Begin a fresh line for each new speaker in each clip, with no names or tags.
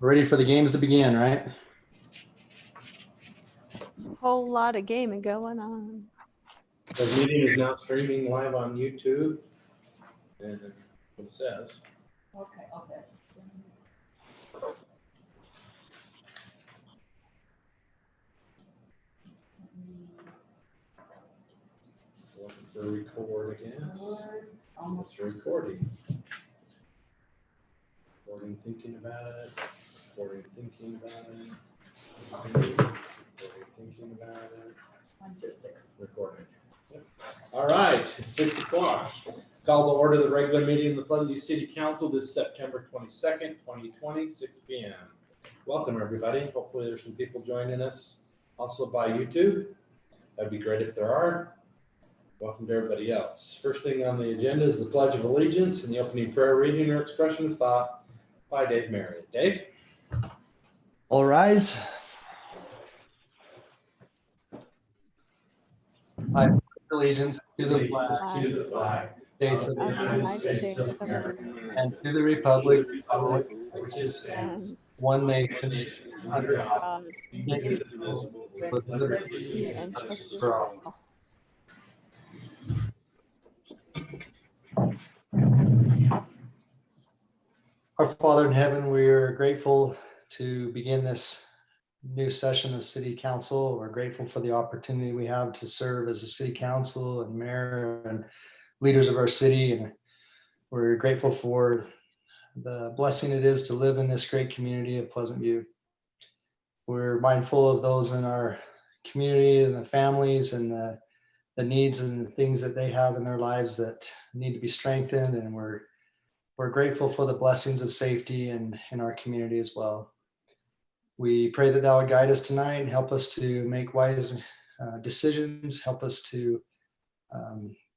Ready for the games to begin, right?
Whole lot of gaming going on.
The meeting is now streaming live on YouTube. And what it says.
Okay, all this.
Looking for record again.
Almost.
It's recording. Recording, thinking about it. Recording, thinking about it. Recording, thinking about it.
Mine says 6.
Recording. Yep. All right, it's 6 o'clock. Call to order the regular meeting of the Pleasant View City Council this September 22nd, 2020, 6 p.m. Welcome, everybody. Hopefully there's some people joining us also by YouTube. That'd be great if there are. Welcome to everybody else. First thing on the agenda is the Pledge of Allegiance and the opening prayer reading or expression of thought by Dave Marriott. Dave?
All rise. I pledge allegiance to the flag,
To the flag
States of
Of
the
the
United
United
States,
States of America
and to the republic for
which is stands
and
one nation under God,
God,
indivisible,
with
with liberty
liberty and justice
for
for
all.
all.
Our Father in heaven, we are grateful to begin this new session of City Council. We're grateful for the opportunity we have to serve as a City Council and mayor and leaders of our city. And we're grateful for the blessing it is to live in this great community of Pleasant View. We're mindful of those in our community and the families and the needs and the things that they have in their lives that need to be strengthened. And we're grateful for the blessings of safety in our community as well. We pray that thou would guide us tonight and help us to make wise decisions, help us to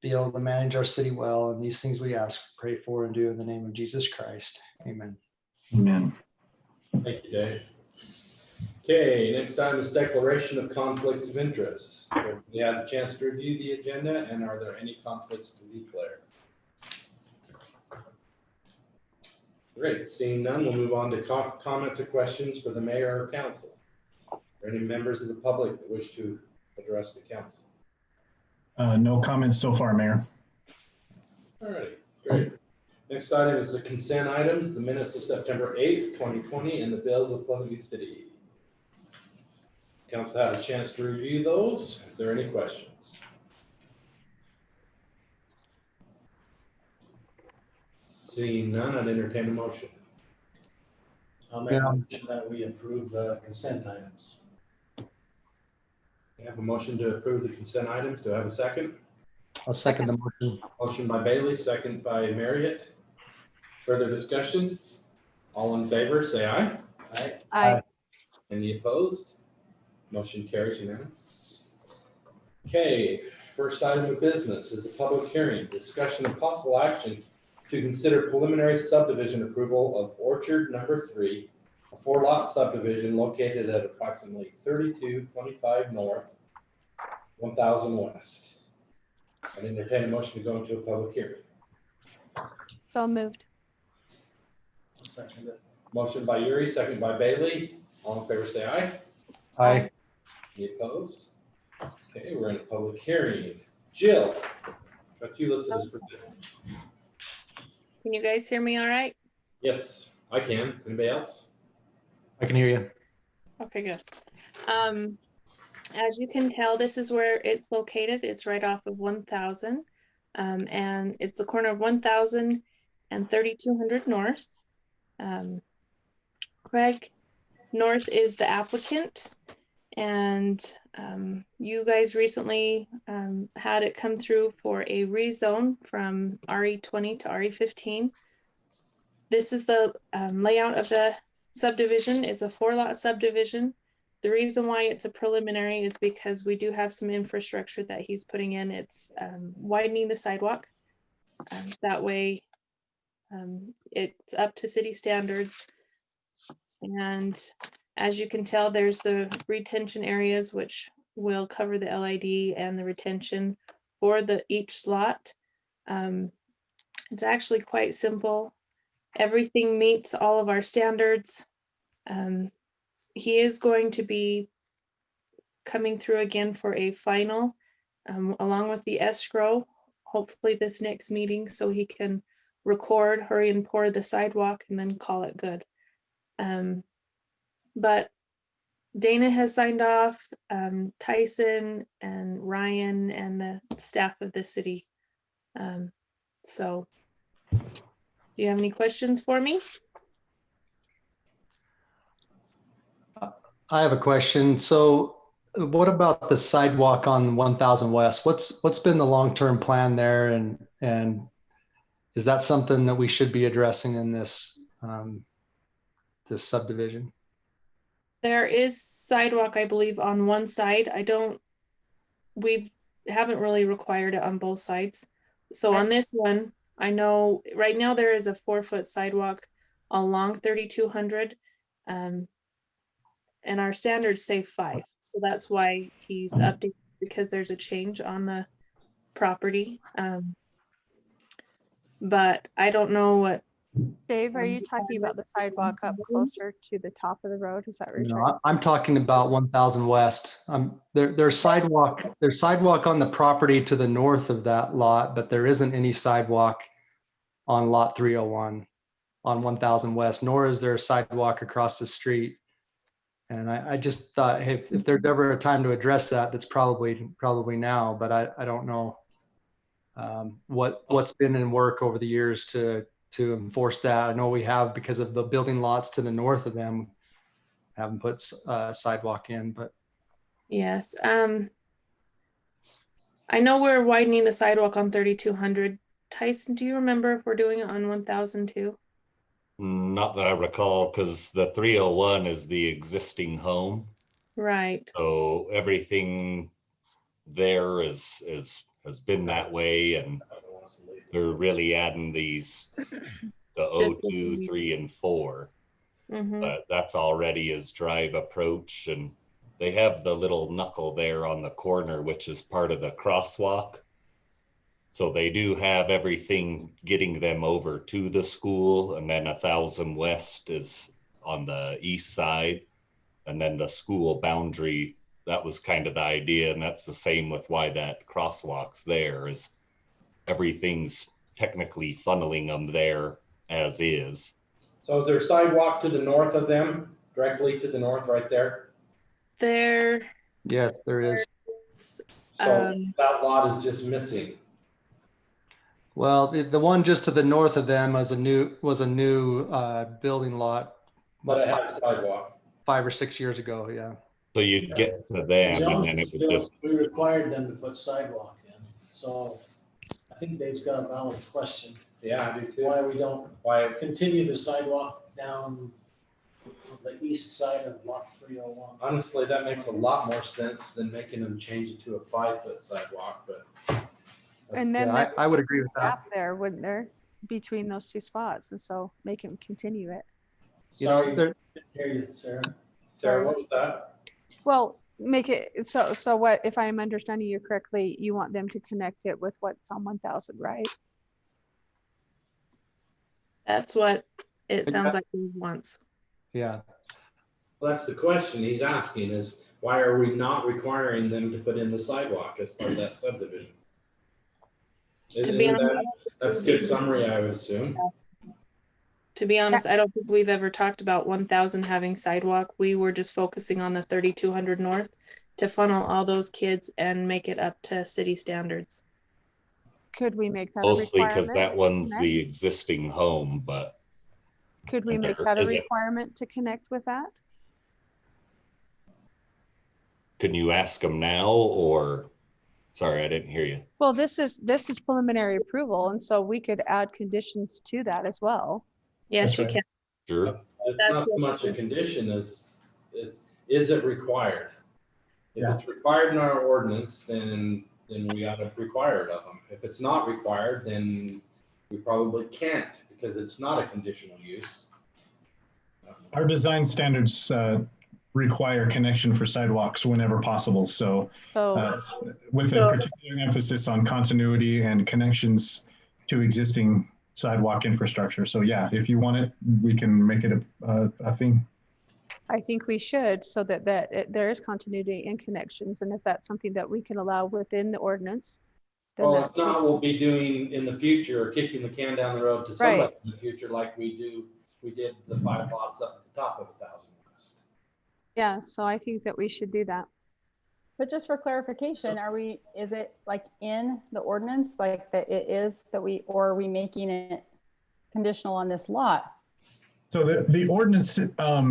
be able to manage our city well. And these things we ask, pray for, and do in the name of Jesus Christ. Amen.
Amen.
Thank you, Dave. Okay, next item is declaration of conflicts of interest. So we had a chance to review the agenda, and are there any conflicts to declare? Great, seeing none, we'll move on to comments or questions for the mayor or council. Are there any members of the public that wish to address the council?
No comments so far, Mayor.
All right, great. Next item is the consent items, the minutes of September 8th, 2020, and the bills of Pleasant View City. Council had a chance to review those. Is there any questions? Seeing none, I'd entertain a motion.
I'll make a motion that we approve consent items.
We have a motion to approve the consent items. Do I have a second?
I'll second the motion.
Motion by Bailey, second by Marriott. Further discussion? All in favor, say aye.
I
Any opposed? Motion carries unanimous. Okay, first item of business is a public hearing, discussion of possible action to consider preliminary subdivision approval of Orchard Number 3, a 4-lot subdivision located at approximately 3225 North, 1000 West. I entertain a motion to go into a public hearing.
so moved.
Second it.
Motion by Yuri, second by Bailey. All in favor, say aye.
Aye.
Any opposed? Okay, we're in a public hearing. Jill, got you listed as presenting.
Can you guys hear me all right?
Yes, I can. Anybody else?
I can hear you.
Okay, good. As you can tell, this is where it's located. It's right off of 1000. And it's the corner of 1000 and 3200 North. Craig North is the applicant. And you guys recently had it come through for a rezone from RE20 to RE15. This is the layout of the subdivision. It's a 4-lot subdivision. The reason why it's a preliminary is because we do have some infrastructure that he's putting in. It's widening the sidewalk. That way it's up to city standards. And as you can tell, there's the retention areas, which will cover the LID and the retention for each lot. It's actually quite simple. Everything meets all of our standards. He is going to be coming through again for a final, along with the escrow, hopefully this next meeting, so he can record, hurry and pour the sidewalk and then call it good. But Dana has signed off, Tyson and Ryan and the staff of the city. So do you have any questions for me?
I have a question. So what about the sidewalk on 1000 West? What's been the long-term plan there? And is that something that we should be addressing in this, this subdivision?
There is sidewalk, I believe, on one side. We haven't really required it on both sides. So on this one, I know right now there is a 4-foot sidewalk along 3200. And our standards say 5. So that's why he's updated, because there's a change on the property. But I don't know what.
Dave, are you talking about the sidewalk up closer to the top of the road? Is that what you're trying?
No, I'm talking about 1000 West. There's sidewalk on the property to the north of that lot, but there isn't any sidewalk on lot 301 on 1000 West, nor is there a sidewalk across the street. And I just thought, hey, if there's ever a time to address that, that's probably now, but I don't know what's been in work over the years to enforce that. I know we have, because of the building lots to the north of them, haven't put sidewalk in, but.
Yes. I know we're widening the sidewalk on 3200. Tyson, do you remember if we're doing it on 1002?
Not that I recall, because the 301 is the existing home.
Right.
So everything there has been that way, and they're really adding these, the 02, 3, and 4.
Mm-hmm.
But that's already his drive approach, and they have the little knuckle there on the corner, which is part of the crosswalk. So they do have everything getting them over to the school, and then 1000 West is on the east side, and then the school boundary. That was kind of the idea, and that's the same with why that crosswalk's there, is everything's technically funneling them there as is.
So is there sidewalk to the north of them, directly to the north right there?
Yes, there is.
So that lot is just missing.
Well, the one just to the north of them was a new building lot.
But it has sidewalk.
5 or 6 years ago, yeah.
So you'd get to them, and then it would just.
We required them to put sidewalk in, so I think Dave's got a valid question.
Yeah, I do too.
Why we don't
Why?
continue the sidewalk down the east side of lot 301.
Honestly, that makes a lot more sense than making them change it to a 5-foot sidewalk, but.
And then
Yeah, I would agree with that.
gap there, wouldn't there, between those two spots? And so make him continue it.
You know,
Sorry,
there-
didn't hear you, Sarah.
Sarah, what was that?
Well, make it so what, if I'm understanding you correctly, you want them to connect it with what's on 1000, right?
That's what it sounds like he wants.
Yeah.
Well, that's the question he's asking, is why are we not requiring them to put in the sidewalk as part of that subdivision?
To be honest,
That's a good summary, I would assume.
To be honest, I don't think we've ever talked about 1000 having sidewalk. We were just focusing on the 3200 north to funnel all those kids and make it up to city standards.
Could we make that a
Mostly because
requirement?
that one's
Connect?
the existing home, but
Could we make
Or
that a
is it-
requirement to connect with that?
can you ask them now, or, sorry, I didn't hear you.
Well, this is preliminary approval, and so we could add conditions to that as well.
Yes,
That's
you
right.
can.
Sure.
It's
That's
not so
what-
much a condition as, is it required? If
Yeah.
it's required in our ordinance, then we ought to require it of them. If it's not required, then we probably can't, because it's not a conditional use.
Our design standards require connection for sidewalks whenever possible. So
So
with
So-
a particular emphasis on continuity and connections to existing sidewalk infrastructure. So yeah, if you want it, we can make it a thing.
I think we should, so that there is continuity and connections, and if that's something that we can allow within the ordinance, then
Well,
that
if not,
should,
we'll be doing in the future, kicking the can down the road to somebody in the future, like we did the 5 lots up at the top of 1,000 West.
yeah, so I think that we should do that.
But just for clarification, is it like in the ordinance, like that it is that or are we making it conditional on this lot?
So the ordinance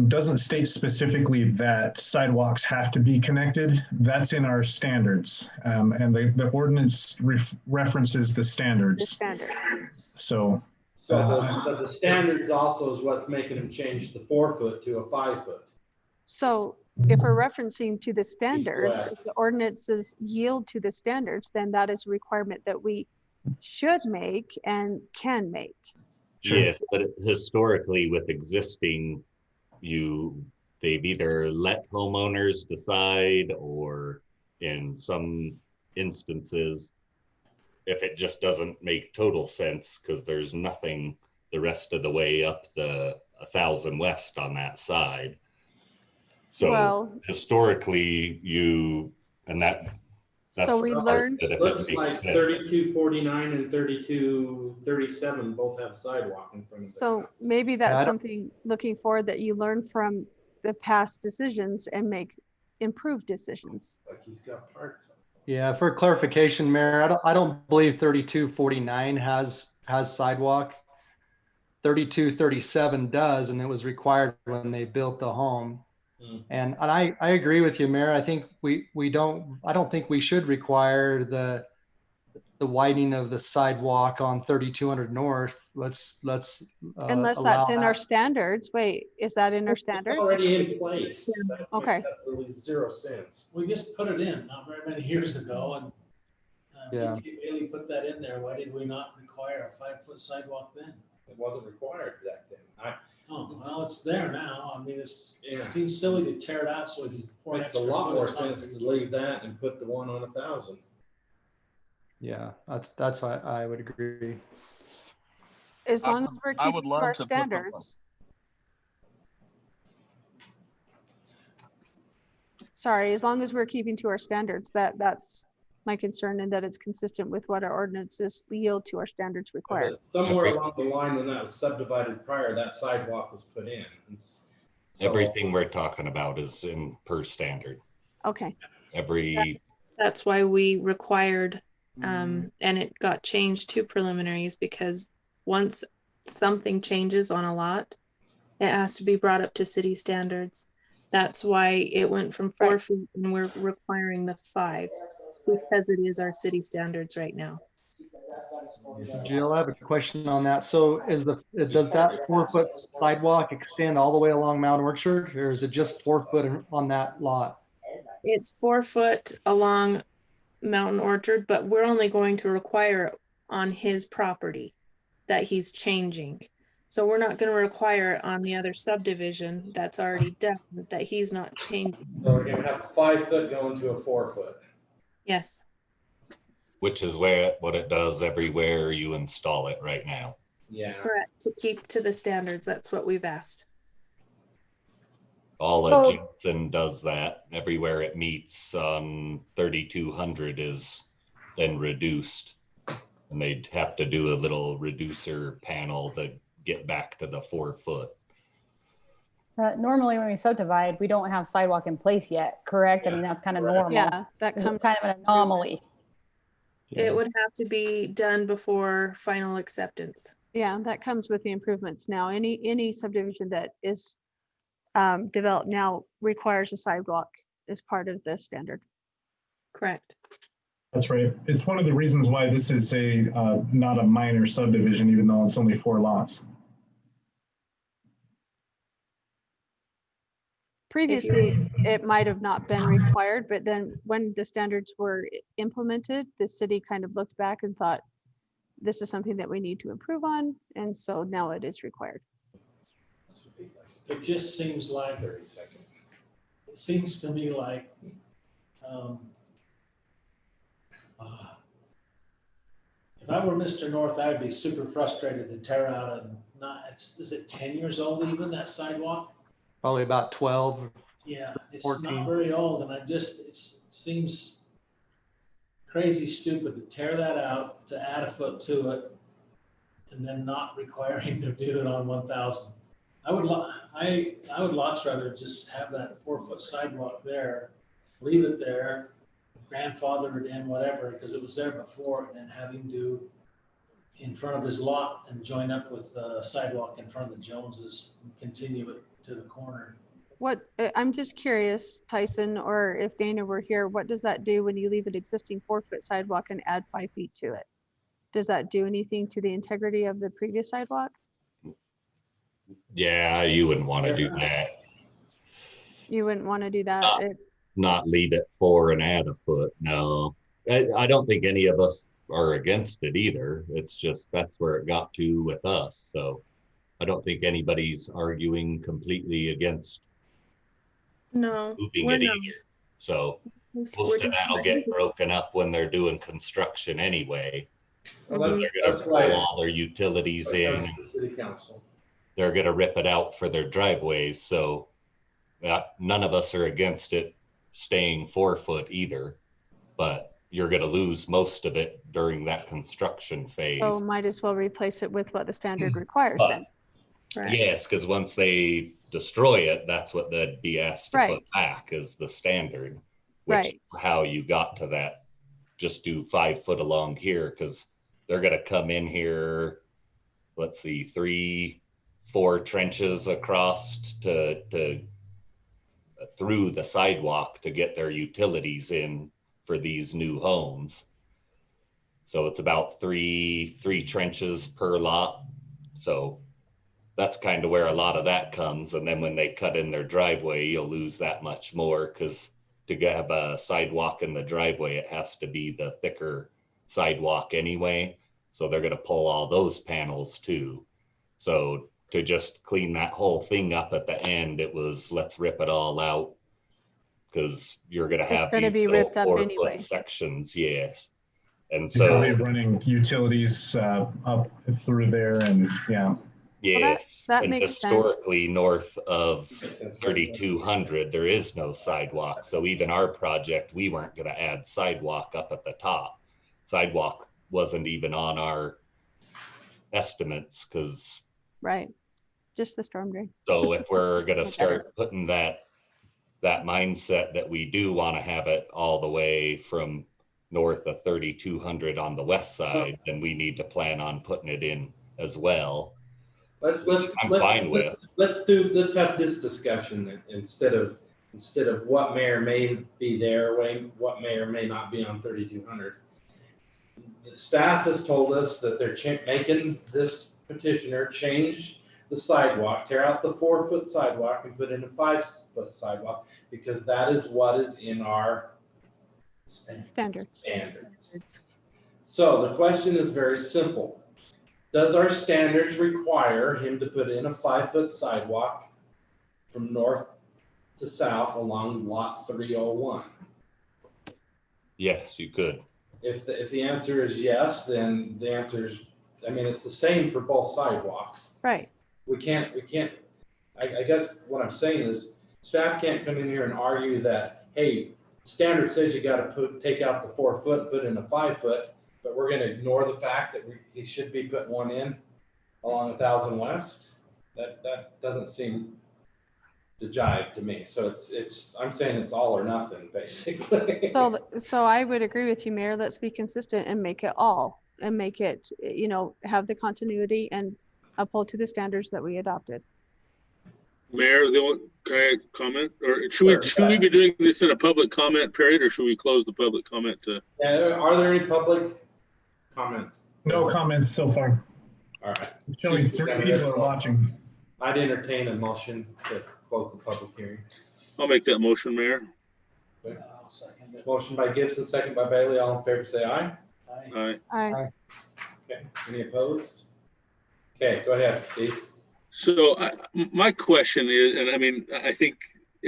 doesn't state specifically that sidewalks have to be connected. That's in our standards. And the ordinance references the
The
standards.
standard.
So
So the standards also is what's making them change the 4 foot to a 5 foot.
So if we're referencing to the standards,
west.
if the ordinances yield to the standards, then that is a requirement that we should make and can make.
Sure.
Yes, but historically with existing, they've either let homeowners decide, or in some instances, if it just doesn't make total sense because there's nothing the rest of the way up the 1,000 West on that side. So
Well,
historically, that's
so we
the part
learned,
that if it
Looks
makes
like
sense.
3249 and 3237 both have sidewalk in front of it.
so maybe that's
I don't-
something looking forward that you learn from the past decisions and make improved decisions.
Like he's got parts.
Yeah, for clarification, Mayor, I don't believe 3249 has sidewalk. 3237 does, and it was required when they built the home. And I agree with you, Mayor. I think I don't think we should require the widening of the sidewalk on 3200 North. Let's
Unless
allow
that's in our
that.
standards. Wait, is that in our
It's
standards?
already in place. That makes
Okay.
absolutely 0 sense.
We just put it in not very many years ago, and
Yeah.
BJ Bailey put that in there. Why did we not require a 5-foot sidewalk then?
It wasn't required back then.
Oh, well, it's there now. I mean, it
Yeah.
seems silly to tear it out so it's.
Makes a lot more sense to leave that and put the one on 1,000.
Yeah, that's why I would agree.
As long as we're
I would
keeping to
love
our
to put the one.
standards. Sorry, as long as we're keeping to our standards, that's my concern, and that it's consistent with what our ordinances yield to our standards require.
But somewhere along the line when that was subdivided prior, that sidewalk was put in. And so-
Everything we're talking about is in per standard.
Okay,
That's why we required, and it got changed to preliminaries, because once something changes on a lot, it has to be brought up to city standards. That's why it went from 4
Right.
feet and we're requiring the 5, because it is our city standards right now.
Jill, I have a question on that. So does that 4-foot sidewalk extend all the way along Mount Orchard, or is it just 4 foot on that lot?
It's 4 foot along Mountain Orchard, but we're only going to require it on his property that he's changing. So we're not going to require it on the other subdivision that's already done, that he's not changing.
So we're gonna have a 5 foot going to a 4 foot.
Yes,
Which is what it does everywhere you install it right now.
Yeah.
correct. To keep to the standards, that's what we've asked.
All
So-
of Jensen does that. Everywhere it meets on 3200 is then reduced. And they'd have to do a little reducer panel to get back to the 4 foot.
Normally when we subdivide, we don't have sidewalk in place yet, correct? I mean, that's kind of
Correct.
normal.
yeah, that
This
comes,
is kind of an anomaly.
It would have to be done before final acceptance.
yeah, that comes with the improvements now. Any subdivision that is developed now requires a sidewalk as part of the standard.
Correct.
that's right. It's one of the reasons why this is not a minor subdivision, even though it's only 4 lots.
Previously, it might have not been required, but then when the standards were implemented, the city kind of looked back and thought, this is something that we need to improve on, and so now it is required.
It just seems like,
30 seconds.
it seems to me like, if I were Mr. North, I'd be super frustrated to tear out is it 10 years old even, that sidewalk?
Probably about 12.
Yeah, it's
14.
not very old, and it seems crazy stupid to tear that out, to add a foot to it, and then not require him to do it on 1,000. I would lots rather just have that 4-foot sidewalk there, leave it there, grandfather it in, whatever, because it was there before, and then have him do in front of his lot and join up with the sidewalk in front of the Joneses and continue it to the corner.
I'm just curious, Tyson, or if Dana were here, what does that do when you leave an existing 4-foot sidewalk and add 5 feet to it? Does that do anything to the integrity of the previous sidewalk?
Yeah, you wouldn't want to do that.
You wouldn't want to do that.
Not leave it 4 and add a foot. No, I don't think any of us are against it either. It's just that's where it got to with us. So I don't think anybody's arguing completely against
No,
moving
we're
it
not.
either. So
We're
most of
just
that'll get broken up when they're doing construction anyway.
Well,
They're
that's
gonna
why
pull
it's
all their utilities in.
the city council.
They're gonna rip it out for their driveways. So none of us are against it staying 4 foot either, but you're gonna lose most of it during that construction phase.
So might as well replace it with what the standard requires
But-
then. Right.
Yes, because once they destroy it, that's what they'd be asked to
Right.
put back is the standard, which
Right.
how you got to that. Just do 5 foot along here because they're gonna come in here. Let's see, 3, 4 trenches across to through the sidewalk to get their utilities in for these new homes. So it's about three trenches per lot. So that's kind of where a lot of that comes. And then when they cut in their driveway, you'll lose that much more because to have a sidewalk in the driveway, it has to be the thicker sidewalk anyway. So they're going to pull all those panels too. So to just clean that whole thing up at the end, it was let's rip it all out because you're going to
It's
have
gonna
these
be
little
ripped up
4-foot
anyway.
sections. Yes. And
So
so,
running utilities up through there, and yeah.
yes,
that
and
makes sense.
historically north of 3,200, there is no sidewalk. So even our project, we weren't going to add sidewalk up at the top. Sidewalk wasn't even on our estimates because
Right. Just the storm drain.
so if we're going to
Okay.
start putting that mindset that we do want to have it all the way from north of 3,200 on the west side, then we need to plan on putting it in as well.
Let's
fine with.
Let's have this discussion then, instead of what may or may be there, what may or may not be on 3,200. The staff has told us that they're making this petitioner change the sidewalk, tear out the 4-foot sidewalk and put in a 5-foot sidewalk because that is what is in our
Standards.
standards. So the question is very simple. Does our standards require him to put in a 5-foot sidewalk from north to south along lot 301?
Yes, you could.
If the answer is yes, then the answer is, I mean, it's the same for both sidewalks.
Right.
We can't, I guess what I'm saying is staff can't come in here and argue that, hey, standard says you gotta take out the 4 foot and put in a 5 foot, but we're gonna ignore the fact that he should be putting one in along 1,000 West. That doesn't seem to jive to me. So I'm saying it's all or nothing, basically.
So I would agree with you, Mayor. Let's be consistent and make it all and make it, have the continuity and uphold to the standards that we adopted.
Mayor, can I comment? Or should we be doing this in a public comment period, or should we close the public comment to?
Yeah, are there any public comments?
No comments so far.
All right.
Showing 3 people are watching.
I'd entertain a motion to close the public hearing.
I'll make that motion, Mayor.
I'll second it.
Motion by Gibson, second by Bailey. All in favor, say aye.
Aye.
Aye.
Okay. Any opposed? Okay, go ahead, Steve.
So my question is, and I mean, I think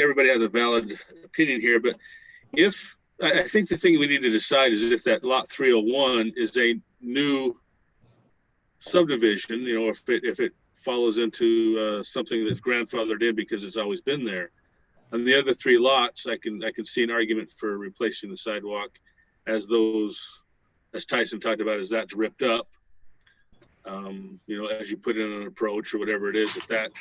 everybody has a valid opinion here, but I think the thing we need to decide is if that lot 301 is a new subdivision, if it follows into something that's grandfathered in because it's always been there. On the other 3 lots, I can see an argument for replacing the sidewalk as Tyson talked about, as that's ripped up. You know, as you put in an approach or whatever it is, if that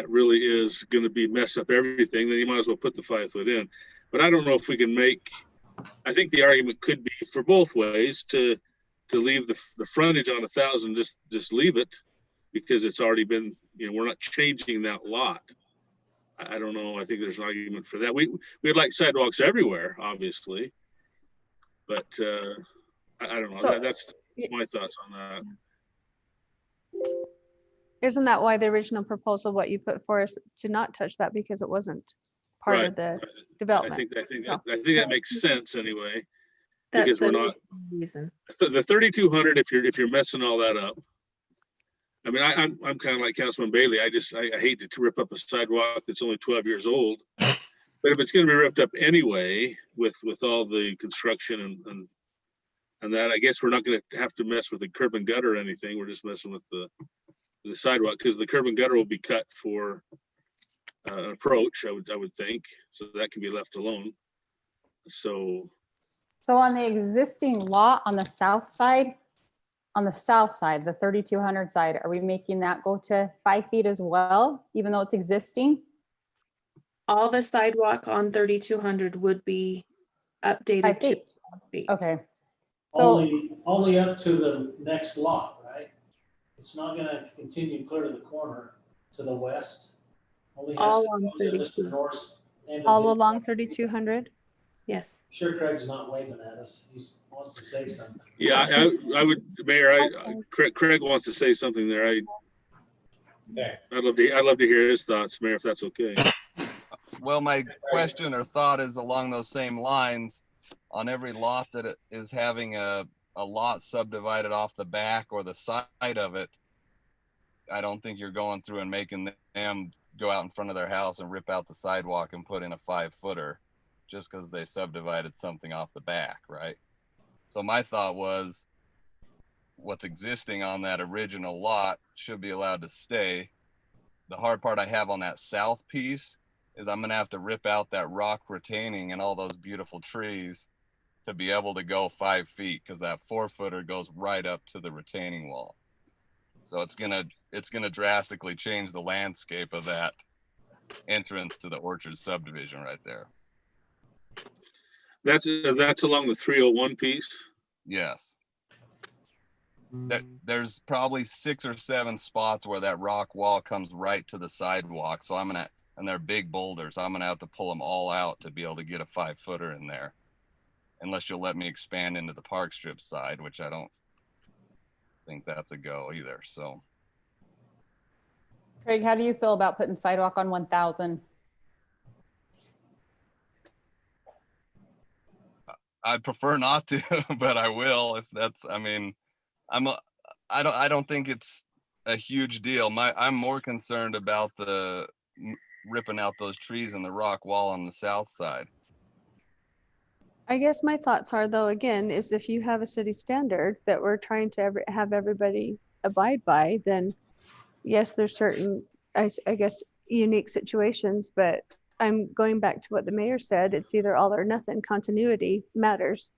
really is going to be mess up everything, then you might as well put the 5 foot in. But I don't know if we can make. I think the argument could be for both ways to leave the frontage on 1,000, just leave it, because it's already been, you know, we're not changing that lot. I don't know. I think there's an argument for that. We'd like sidewalks everywhere, obviously, but I don't know.
So-
That's my thoughts on that.
Isn't that why the original proposal, what you put for us, to not touch that because it wasn't part
Right.
of the
I
development?
think
So-
that makes sense anyway.
That's
Because we're
the
not
reason.
the 3,200. If you're messing all that up, I mean, I'm kind of like Councilman Bailey. I hate to rip up a sidewalk that's only 12 years old. But if it's going to be ripped up anyway with all the construction and that, I guess we're not going to have to mess with the curb and gutter or anything. We're just messing with the sidewalk, because the curb and gutter will be cut for an approach. I would think, so that can be left alone. So
on the existing lot on the south side, the 3,200 side, are we making that go to 5 feet as well, even though it's existing?
All the sidewalk on 3,200 would be
5
updated to
feet.
5 feet.
Okay. So,
Only up to the next lot, right? It's not gonna continue clear to the corner to the west. Only has
All
to
on
go to the
32.
north end of
All
his-
along 3,200?
Yes.
Sure, Craig's not waving at us. He wants to say something.
yeah, I would, Mayor. Craig wants to say something there.
Okay.
I'd love to hear his thoughts, Mayor, if that's okay.
Well, my question or thought is along those same lines. On every lot that it is having a lot subdivided off the back or the side of it, I don't think you're going through and making them go out in front of their house and rip out the sidewalk and put in a 5-footer just because they subdivided something off the back, right? So my thought was, what's existing on that original lot should be allowed to stay. The hard part I have on that south piece is I'm gonna have to rip out that rock retaining and all those beautiful trees to be able to go 5 feet, because that 4-footer goes right up to the retaining wall. So it's gonna drastically change the landscape of that entrance to the Orchard subdivision right there.
That's along the 301 piece.
Yes. There's probably 6 or 7 spots where that rock wall comes right to the sidewalk. So and they're big boulders. I'm gonna have to pull them all out to be able to get a 5-footer in there. Unless you'll let me expand into the park strip side, which I don't think that's a go either, so.
Craig, how do you feel about putting sidewalk on 1,000?
I prefer not to, but I will if that's, I mean, I don't think it's a huge deal. I'm more concerned about the ripping out those trees and the rock wall on the south side.
I guess my thoughts are, though, again, is if you have a city standard that we're trying to have everybody abide by, then yes, there's certain, I guess, unique situations, but I'm going back to what the mayor said. It's either all or nothing. Continuity matters,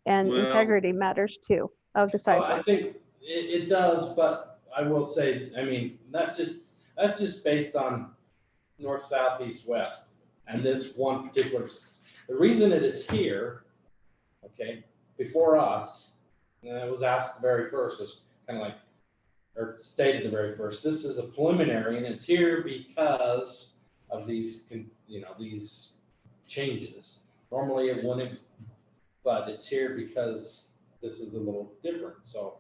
and
Well-
integrity matters too of the
Well, I
sidewalk.
think it does, but I will say, I mean, that's just based on north, south, east, west, and this one particular. The reason it is here, okay, before us, and it was asked the very first, is kind of like, or stated the very first, this is a preliminary, and it's here because of these, these changes. Normally it wouldn't, but it's here because this is a little different, so.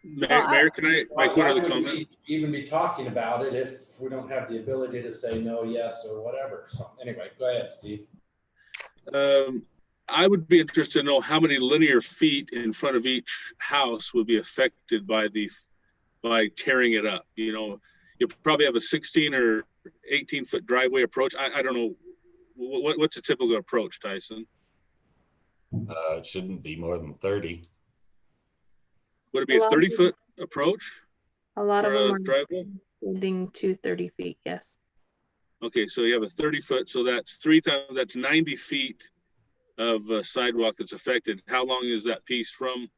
Mayor, can I make one other comment?
Even be talking about it if we don't have the ability to say no, yes, or whatever. So anyway, go ahead, Steve.
I would be interested to know how many linear feet in front of each house would be affected by tearing it up. You know, you'll probably have a 16 or 18-foot driveway approach. I don't know. What's a typical approach, Tyson?
It shouldn't be more than 30.
Would it be a 30-foot approach?
A lot of
For
them
a
are
driveway?
extending to 30 feet, yes.
Okay, so you have a 30-foot, so that's that's 90 feet of sidewalk that's affected. How long is that piece from,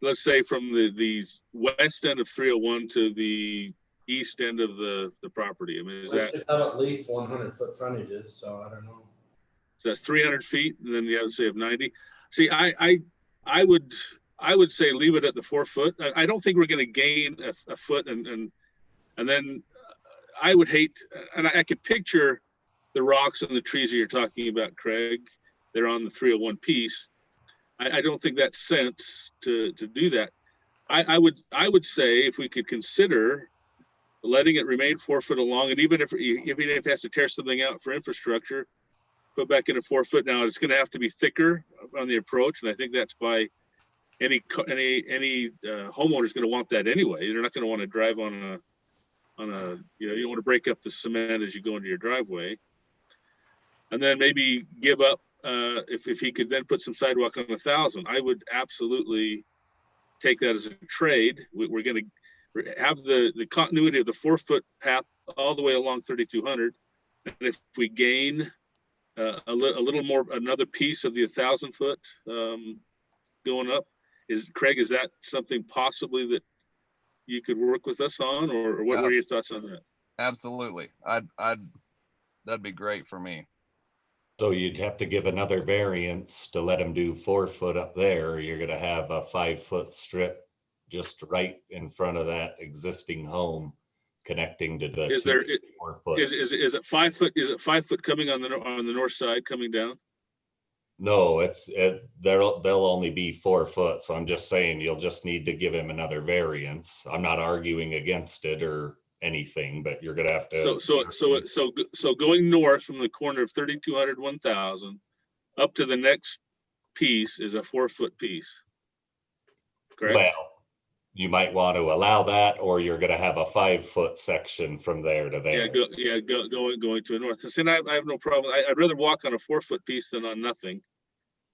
let's say from the west end of 301 to the east end of the property? I mean,
We should have at least 100-foot frontages, so I don't know.
so that's 300 feet, and then you have to say of 90. See, I would say leave it at the 4 foot. I don't think we're going to gain a foot, and then I would hate, and I could picture the rocks and the trees that you're talking about, Craig. They're on the 301 piece. I don't think that's sense to do that. I would say if we could consider letting it remain 4 foot along, and even if it has to tear something out for infrastructure, put back in a 4 foot. Now it's going to have to be thicker on the approach, and I think that's by any homeowner is going to want that anyway. They're not going to want to drive on a you don't want to break up the cement as you go into your driveway. And then maybe give up if he could then put some sidewalk on 1,000. I would absolutely take that as a trade. We're going to have the continuity of the 4 foot path all the way along 3,200, and if we gain a little more, another piece of the 1,000 foot going up, is that something possibly that you could work with us on, or what are your thoughts on that?
Absolutely. That'd be great for me.
So you'd have to give another variance to let them do 4 foot up there. You're gonna have a 5 foot strip just right in front of that existing home connecting to the 4 foot.
Is it 5 foot? Is it 5 foot coming on the north side coming down?
No, they'll only be 4 foot. So I'm just saying you'll just need to give him another variance. I'm not arguing against it or anything, but you're gonna have to.
So going north from the corner of 3,200, 1,000 up to the next piece is a 4 foot piece. Correct?
Well, you might want to allow that, or you're gonna have a 5 foot section from there to there.
Going to the north. So I have no problem. I'd rather walk on a 4 foot piece than on nothing,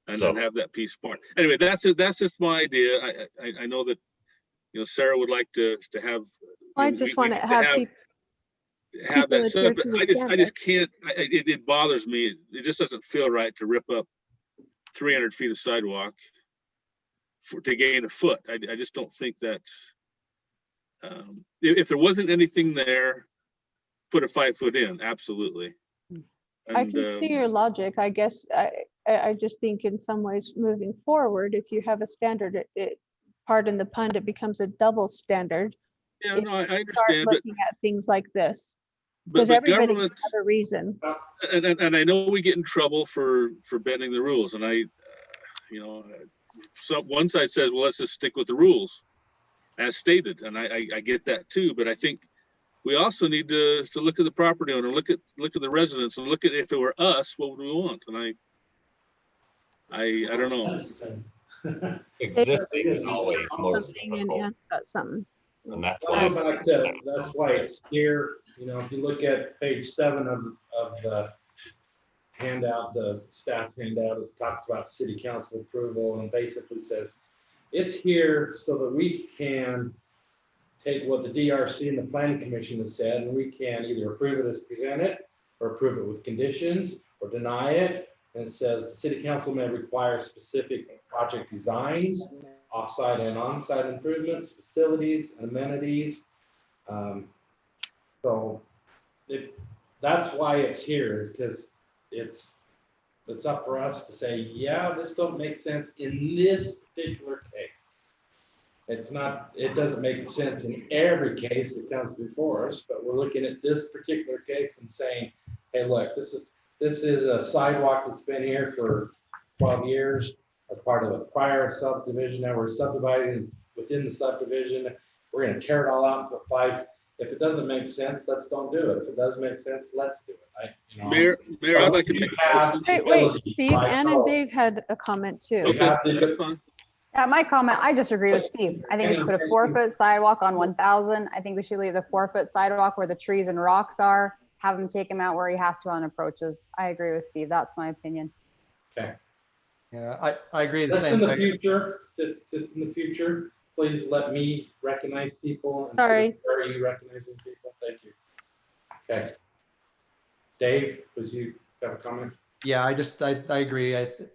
and then have that piece part. Anyway, that's just my idea. I know that Sarah would like to have.
I just want to have
that set up. I just can't. It bothers me. It just doesn't feel right to rip up 300 feet of sidewalk to gain a foot. I just don't think that's. If there wasn't anything there, put a 5 foot in. Absolutely.
I can see your logic. I guess I just think in some ways moving forward, if you have a standard, pardon the pun, it becomes a double standard.
Yeah, no, I understand.
Start looking at things like this,
but
everybody has a reason.
And I know we get in trouble for bending the rules, and so one side says, well, let's just stick with the rules as stated, and I get that too. But I think we also need to look at the property owner, look at the residents, and look at, if it were us, what would we want? And I don't know.
Existing is always more
Something and
difficult,
got something.
and that's
Well,
why.
that's why it's here. If you look at page 7 of the handout, the staff handout, it talks about city council approval and basically says it's here so that we can take what the DRC and the planning commission has said, and we can either approve it as presented or approve it with conditions or deny it. And it says the city council may require specific project designs, off-site and on-site improvements, facilities, and amenities. So that's why it's here, is because it's up for us to say, yeah, this don't make sense in this particular case. It doesn't make sense in every case that comes before us, but we're looking at this particular case and saying, hey, look, this is a sidewalk that's been here for 12 years as part of a prior subdivision. Now we're subdividing within the subdivision. We're going to tear it all out and put 5. If it doesn't make sense, let's don't do it. If it does make sense, let's do it.
Mayor, I'd like to make a motion.
Wait, Steve, Ann and Dave had a comment too.
Okay, that's fine.
Yeah, my comment, I just agree with Steve. I think we should put a 4 foot sidewalk on 1,000. I think we should leave the 4 foot sidewalk where the trees and rocks are, have him take him out where he has to on approaches. I agree with Steve. That's my opinion.
Yeah, I agree. The
Just
same
in the
thing.
future, just in the future, please let me recognize people? instead of
Sorry.
Are you recognizing people? Thank you. Okay. Dave, was you have a comment?
Yeah, I agree.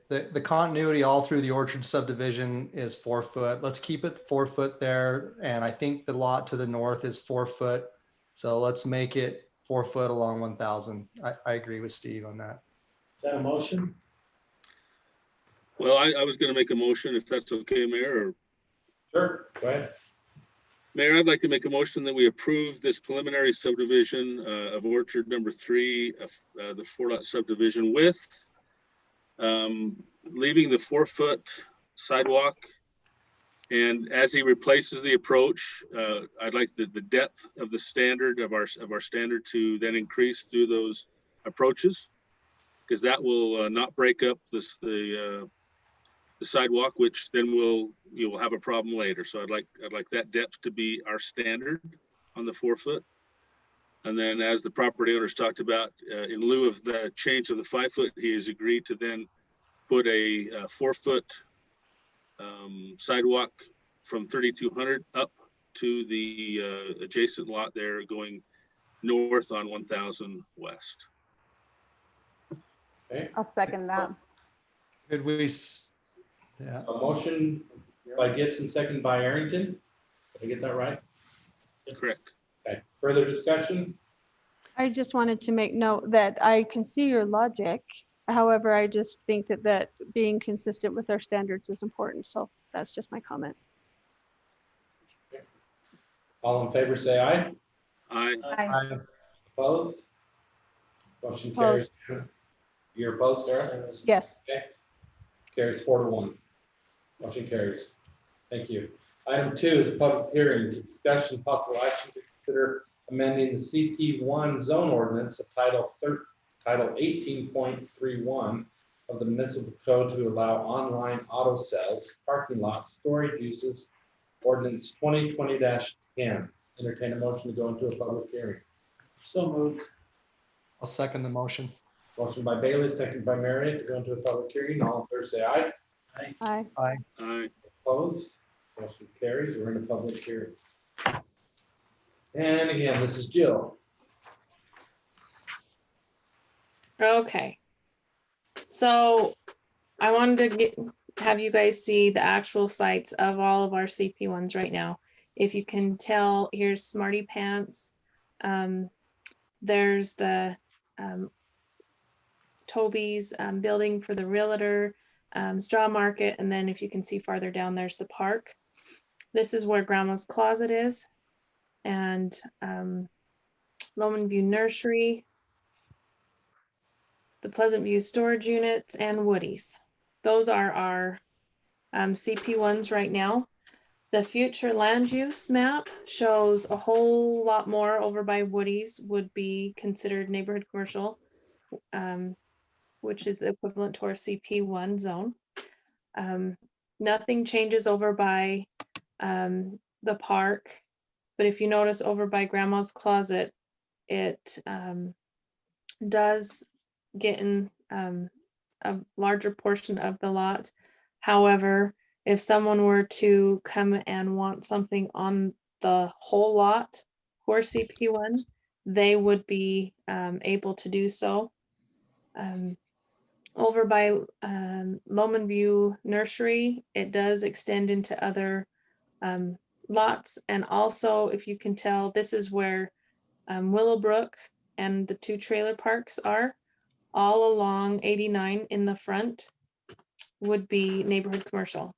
The continuity all through the Orchard subdivision is 4 foot. Let's keep it 4 foot there. And I think the lot to the north is 4 foot. So let's make it 4 foot along 1,000. I agree with Steve on that.
Is that a motion?
Well, I was gonna make a motion if that's okay, Mayor, or
Sure, go ahead.
Mayor, I'd like to make a motion that we approve this preliminary subdivision of Orchard number 3 of the 4-lot subdivision with leaving the 4 foot sidewalk. And as he replaces the approach, I'd like the depth of the standard of our standard to then increase through those approaches, because that will not break up the sidewalk, which then you will have a problem later. So I'd like that depth to be our standard on the 4 foot. And then as the property owners talked about, in lieu of the change of the 5 foot, he has agreed to then put a 4 foot sidewalk from 3,200 up to the adjacent lot there going north on 1,000 west.
Okay,
I'll second that.
Could we, yeah,
a motion by Gibson, second by Arrington. Did I get that right?
Correct.
Okay, further discussion?
I just wanted to make note that I can see your logic. However, I just think that being consistent with our standards is important. So that's just my comment.
All in favor, say aye.
Aye.
Opposed? Motion carries. You're opposed, Sarah?
Yes.
Okay. Carries 4-1. Motion carries. Thank you. Item 2 is a public hearing, discussion, possible action to consider amending the CP1 zone ordinance of Title 18.31 of the municipal code to allow online auto sales, parking lots, storage uses, ordinance 2020-10. Entertain a motion to go into a public hearing.
So moved.
I'll second the motion.
Motion by Bailey, second by Marriott to go into a public hearing. All in favor, say aye.
Aye.
Aye.
Opposed? Motion carries. We're in a public hearing. And again, this is Jill.
Okay. So I wanted to have you guys see the actual sites of all of our CP1s right now. If you can tell, here's Smarty Pants. There's the Toby's building for the realtor, Straw Market, and then if you can see farther down, there's the park. This is where Grandma's Closet is, and Lowman View Nursery, the Pleasant View storage units, and Woody's. Those are our CP1s right now. The future land use map shows a whole lot more over by Woody's would be considered neighborhood commercial, which is the equivalent to our CP1 zone. Nothing changes over by the park, but if you notice over by Grandma's Closet, it does get in a larger portion of the lot. However, if someone were to come and want something on the whole lot for CP1, they would be able to do so. Over by Lowman View Nursery, it does extend into other lots. And also, if you can tell, this is where Willowbrook and the 2 trailer parks are. All along 89 in the front would be neighborhood commercial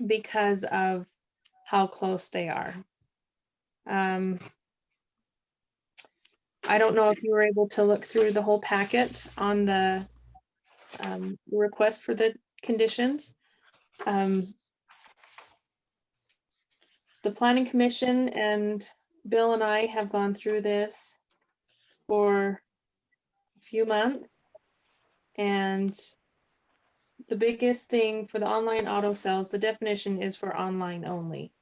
because of how close they are. I don't know if you were able to look through the whole packet on the request for the conditions. The Planning Commission and Bill and I have gone through this for a few months, and the biggest thing for the online auto sales, the definition is for online only.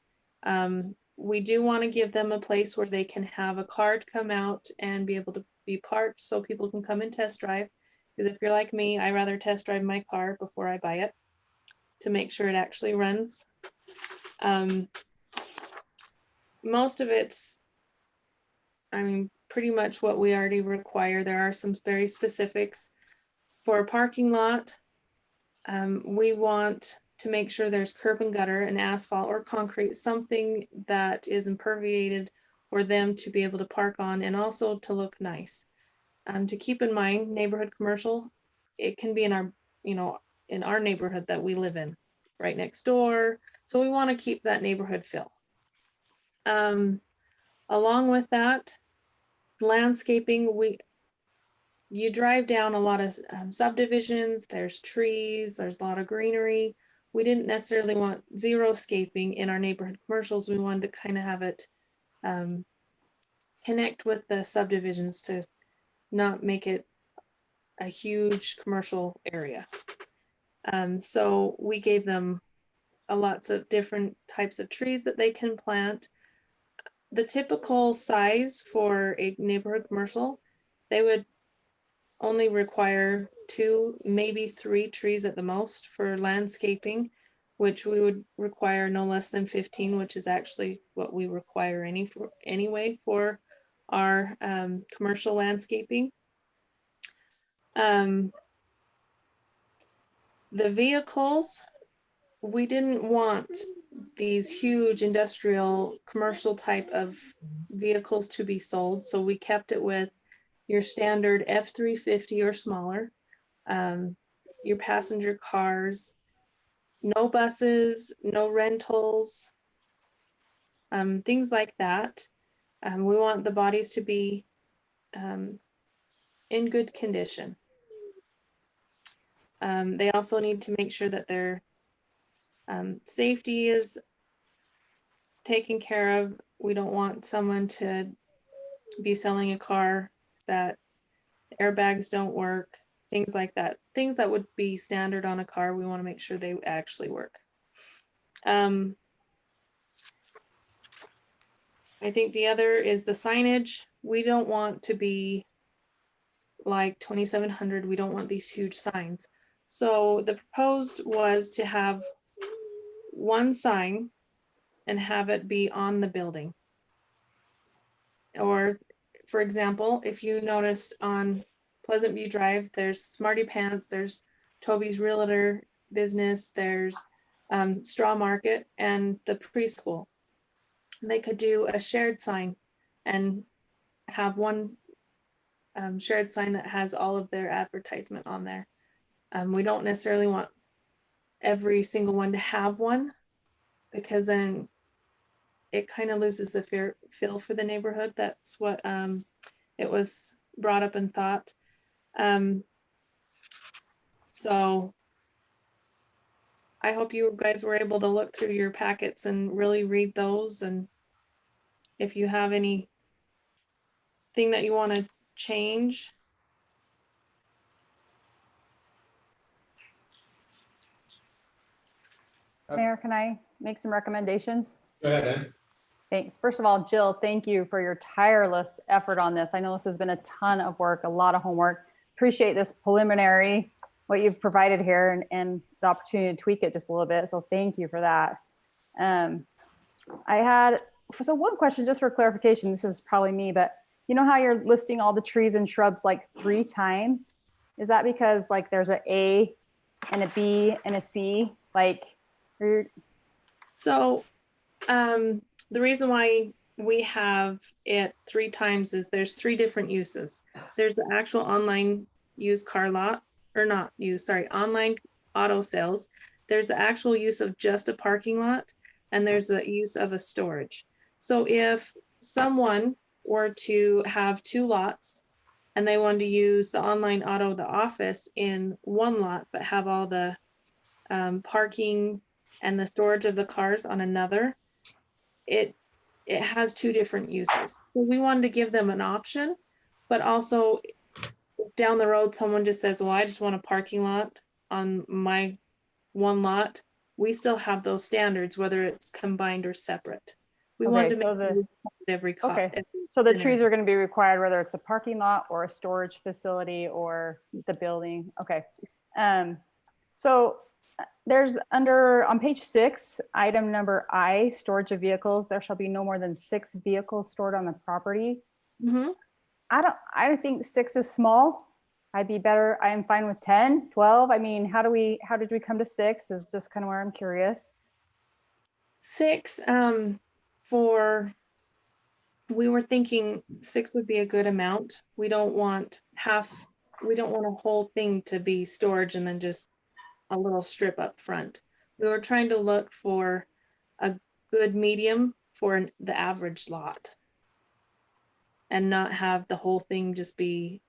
We do want to give them a place where they can have a card come out and be able to be parked so people can come and test drive. Because if you're like me, I rather test drive my car before I buy it to make sure it actually runs Most of it's, I mean, pretty much what we already require. There are some very specifics. For a parking lot, we want to make sure there's curb and gutter and asphalt or concrete, something that is imperviated for them to be able to park on and also to look nice. To keep in mind, neighborhood commercial, it can be in our, you know, in our neighborhood that we live in, right next door. So we want to keep that neighborhood feel. Along with that, landscaping, you drive down a lot of subdivisions, there's trees, there's a lot of greenery. We didn't necessarily want xeriscaping in our neighborhood commercials. We wanted to kind of have it connect with the subdivisions to not make it a huge commercial area. So we gave them lots of different types of trees that they can plant. The typical size for a neighborhood commercial, they would only require 2, maybe 3 trees at the most for landscaping, which we would require no less than 15, which is actually what we require anyway for our commercial landscaping. The vehicles, we didn't want these huge industrial commercial type of vehicles to be sold, so we kept it with your standard F-350 or smaller, your passenger cars, no buses, no rentals, things like that. We want the bodies to be in good condition. They also need to make sure that their safety is taken care of. We don't want someone to be selling a car that airbags don't work, things like that. Things that would be standard on a car, we want to make sure they actually work. I think the other is the signage. We don't want to be like 2700. We don't want these huge signs. So the proposed was to have one sign and have it be on the building. Or, for example, if you noticed on Pleasant View Drive, there's Smarty Pants, there's Toby's Realtor business, there's Straw Market and the preschool. They could do a shared sign and have one shared sign that has all of their advertisement on there. We don't necessarily want every single one to have one, because then it kind of loses the feel for the neighborhood. That's what it was brought up and thought. So I hope you guys were able to look through your packets and really read those. And if you have anything that you want to change.
Mayor, can I make some recommendations?
Go ahead, Ann.
Thanks. First of all, Jill, thank you for your tireless effort on this. I know this has been a ton of work, a lot of homework. Appreciate this preliminary, what you've provided here, and the opportunity to tweak it just a little bit. So thank you for that. So one question, just for clarification, this is probably me, but you know how you're listing all the trees and shrubs like 3 times? Is that because like there's an A and a B and a C? Like,
so the reason why we have it 3 times is there's 3 different uses. There's the actual online used car lot, or not used, sorry, online auto sales. There's the actual use of just a parking lot, and there's the use of a storage. So if someone were to have 2 lots and they wanted to use the online auto, the office in one lot, but have all the parking and the storage of the cars on another, it has 2 different uses. So we wanted to give them an option, but also down the road, someone just says, well, I just want a parking lot on my one lot. We still have those standards, whether it's combined or separate. We wanted to make sure every car.
Okay, so the trees are going to be required whether it's a parking lot or a storage facility or the building. Okay. There's on page 6, item number I, storage of vehicles. There shall be no more than 6 vehicles stored on the property.
Mhm.
I don't think 6 is small. I am fine with 10, 12. I mean, how did we come to 6 is just kind of where I'm curious.
6, we were thinking 6 would be a good amount. We don't want a whole thing to be storage and then just a little strip up front. We were trying to look for a good medium for the average lot and not have the whole thing just be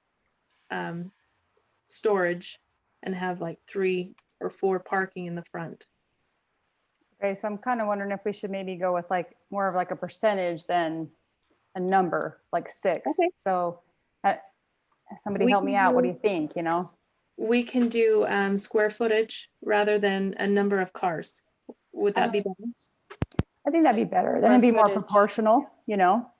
storage and have like 3 or 4 parking in the front.
Okay, so I'm kind of wondering if we should maybe go with like more of like a percentage than a number, like 6.
Okay.
So somebody
We
help me
can
out. What do
do-
you think, you know?
We can do square footage rather than a number of cars. Would that be better?
I think that'd be better. Then it'd be more
Footage.
proportional, you know?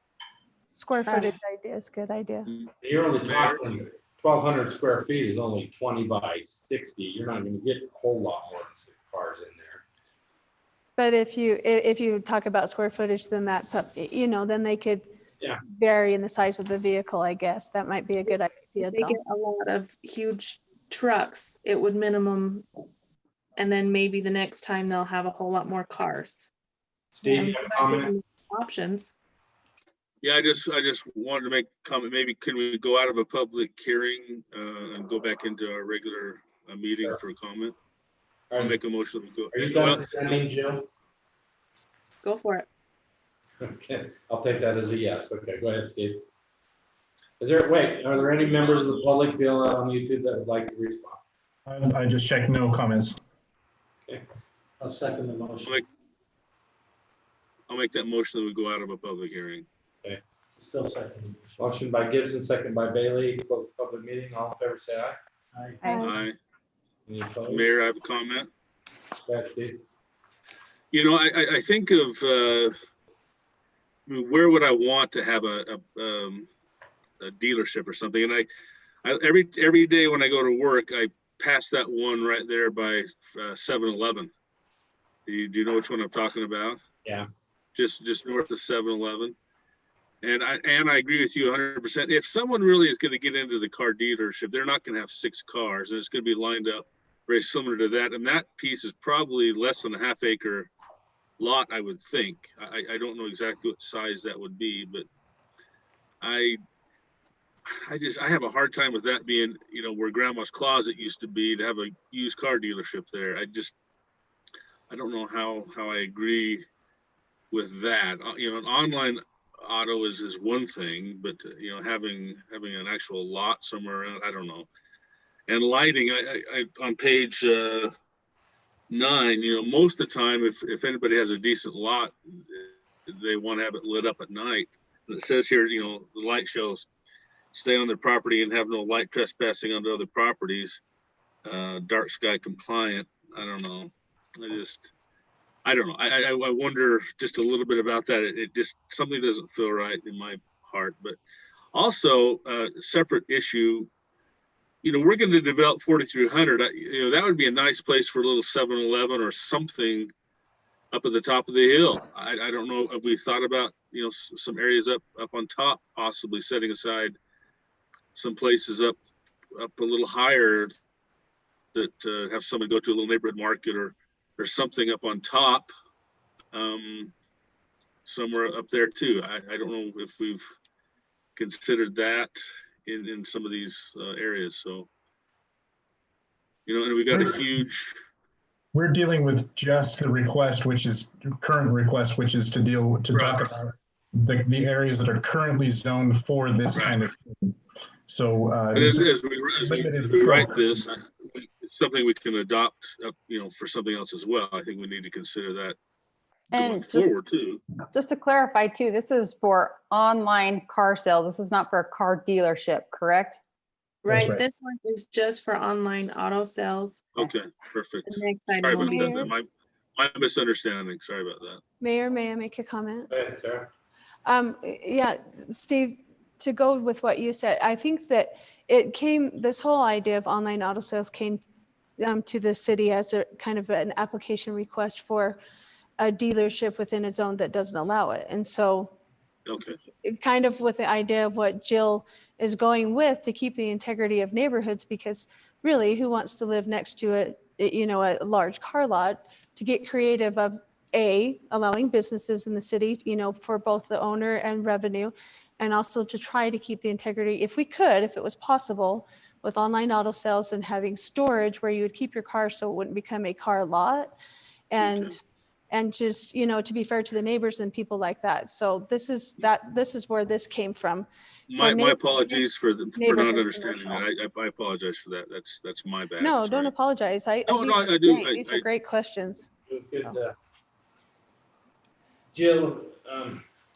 Square footage idea is a good idea.
You're only talking 1,200 square feet is only 20 by 60. You're not going to get a whole lot more than 6 cars in there.
But if you talk about square footage, then that's up, you know, then they could
Yeah.
vary in the size of the vehicle, I guess. That might be a good idea
They
though.
get a lot of huge trucks, it would minimum, and then maybe the next time they'll have a whole lot more cars.
Steve, you
So
have a
that
comment?
gives them options.
Yeah, I just wanted to make a comment. Maybe can we go out of a public hearing and go back into our regular meeting
Sure.
for a comment?
Are
I'll
you-
make a motion to go.
Are you
Well,
done presenting, Jill?
Go for it.
Okay, I'll take that as a yes. Okay, go ahead, Steve. Are there any members of the public viewing on YouTube that would like to respond?
I just checked no comments.
I'll second the motion.
I'll make that motion that we go out of a public hearing.
Still second.
Motion by Gibson, second by Bailey, close the public meeting. All in favor, say aye.
Aye.
Aye.
Any opposed?
Mayor, I have a comment.
Go ahead, Steve.
You know, I think of where would I want to have a dealership or something, and I every day when I go to work, I pass that one right there by 7-Eleven. Do you know which one I'm talking about?
Yeah.
Just north of 7-Eleven. And I agree with you 100%. If someone really is going to get into the car dealership, they're not going to have 6 cars, and it's going to be lined up very similar to that. And that piece is probably less than a half-acre lot, I would think. I don't know exactly what size that would be, but I have a hard time with that being, you know, where Grandma's Closet used to be, to have a used car dealership there. I don't know how I agree with that. You know, an online auto is one thing, but you know, having an actual lot somewhere around, I don't know. And lighting, I on page 9, you know, most of the time, if anybody has a decent lot, they want to have it lit up at night. And it says here, you know, the light shows stay on their property and have no light trespassing onto other properties. Dark sky compliant. I don't know. I don't know. I wonder just a little bit about that. It just, something doesn't feel right in my heart. But also, separate issue, you know, we're going to develop 4300. You know, that would be a nice place for a little 7-Eleven or something up at the top of the hill. I don't know if we thought about, you know, some areas up on top, possibly setting aside some places up a little higher that have somebody go to a little neighborhood market or something up on top, somewhere up there too. I don't know if we've considered that in some of these areas. So, you know, and we got a huge.
We're dealing with just the request, which is current request, which is to talk about the areas that are currently zoned for this kind of thing. So
As we write this, it's something we can adopt, you know, for something else as well. I think we need to consider that going
And
forward too.
just to clarify too, this is for online car sales. This is not for a car dealership, correct?
Right,
right.
this one is just for online auto sales.
Okay, perfect.
The next
Sorry
item will
about
be
that. My misunderstanding. Sorry about that.
Mayor, may I make a comment?
Go ahead, Sarah.
Yeah, Steve, to go with what you said, I think that this whole idea of online auto sales came to the city as a kind of an application request for a dealership within a zone that doesn't allow it. And so
Okay.
kind of with the idea of what Jill is going with to keep the integrity of neighborhoods, because really who wants to live next to a large car lot, to get creative of allowing businesses in the city, for both the owner and revenue, and also to try to keep the integrity, if it was possible, with online auto sales and having storage where you would keep your car so it wouldn't become a car lot. And
Okay.
and just, to be fair to the neighbors and people like that. So this is where this came from.
My apologies for not
neighborhood
understanding
commercial.
that. I apologize for that. That's my bad.
No,
Sorry.
don't apologize. I
No,
think
I do.
these are great questions.
Good. Jill,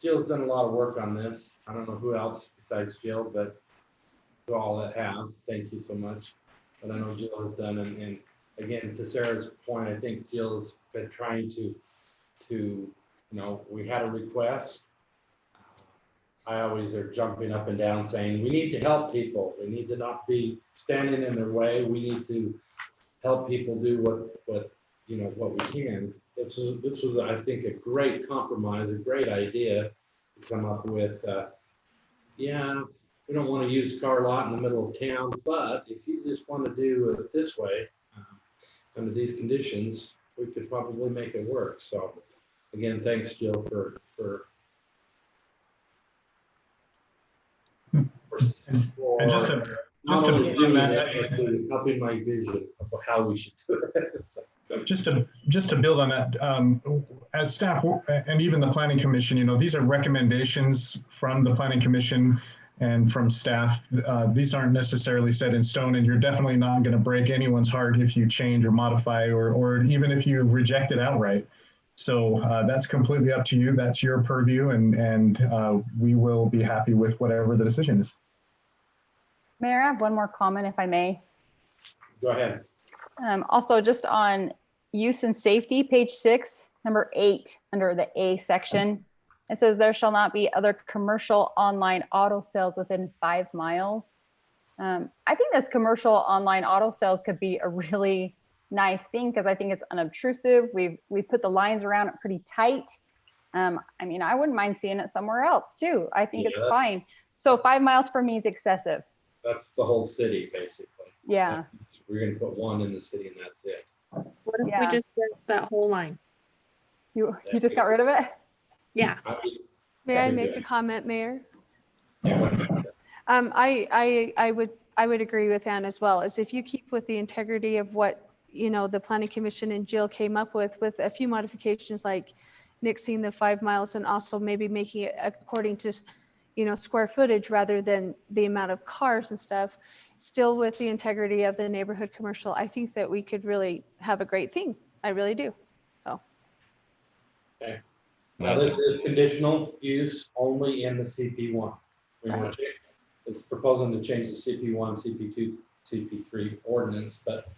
Jill's done a lot of work on this. I don't know who else besides Jill, but to all that have, thank you so much. But I know Jill has done, and again, to Sarah's point, I think Jill's been trying to, we had a request. I always are jumping up and down saying, we need to help people. We need to not be standing in their way. We need to help people do what we can. This was, I think, a great compromise, a great idea to come up with. We don't want to use car lot in the middle of town, but if you just want to do it this way, under these conditions, we could probably make it work. So again, thanks, Jill, for
And just to
not only
build on
doing
that,
it, but to helping my vision of how we should do it. So,
just to build on that, as staff and even the planning commission, these are recommendations from the planning commission and from staff. These aren't necessarily set in stone, and you're definitely not going to break anyone's heart if you change or modify, or even if you reject it outright. So that's completely up to you. That's your purview, and we will be happy with whatever the decision is.
Mayor, I have one more comment, if I may.
go ahead.
Also, just on use and safety, page 6, number 8, under the A section, it says there shall not be other commercial online auto sales within 5 miles. I think this commercial online auto sales could be a really nice thing because I think it's unobtrusive. We put the lines around it pretty tight. I wouldn't mind seeing it somewhere else too. I think it's fine. So 5 miles for me is excessive.
That's the whole city, basically.
Yeah.
We're going to put one in the city, and that's it.
What if we
Yeah.
just fix that whole line?
You just got rid of it?
Yeah.
May I
Probably
make
good.
a comment, Mayor?
Yeah.
I would agree with Ann as well, as if you keep with the integrity of what, the planning commission and Jill came up with a few modifications, like nixing the 5 miles and also maybe making it according to, square footage rather than the amount of cars and stuff, still with the integrity of the neighborhood commercial. I think that we could really have a great thing. I really do. So.
Okay. Now, this is conditional use only in the CP1. It's proposing to change the CP1, CP2, CP3 ordinance, but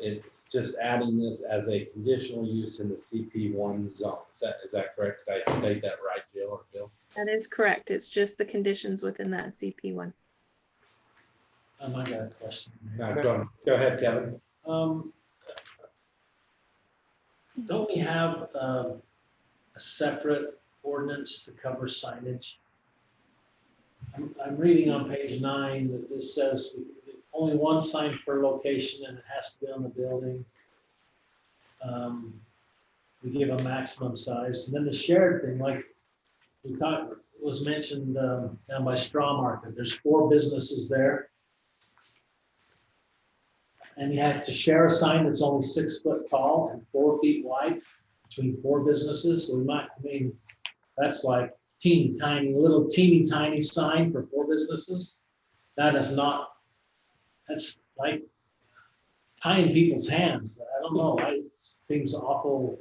it's just adding this as a conditional use in the CP1 zone. Is that correct? Did I state that right, Jill or Bill?
That is correct. It's just the conditions within that CP1.
I got a question.
No, go ahead, Kevin.
Don't we have a separate ordinance to cover signage? I'm reading on page 9 that this says only one sign per location and it has to be on the building. We give a maximum size. And then the shared thing, like we talked, was mentioned down by Straw Market. There's 4 businesses there. And you have to share a sign that's only 6 foot tall and 4 feet wide between 4 businesses. So that's like teeny tiny sign for 4 businesses. That's like tying people's hands. I don't know. It seems awful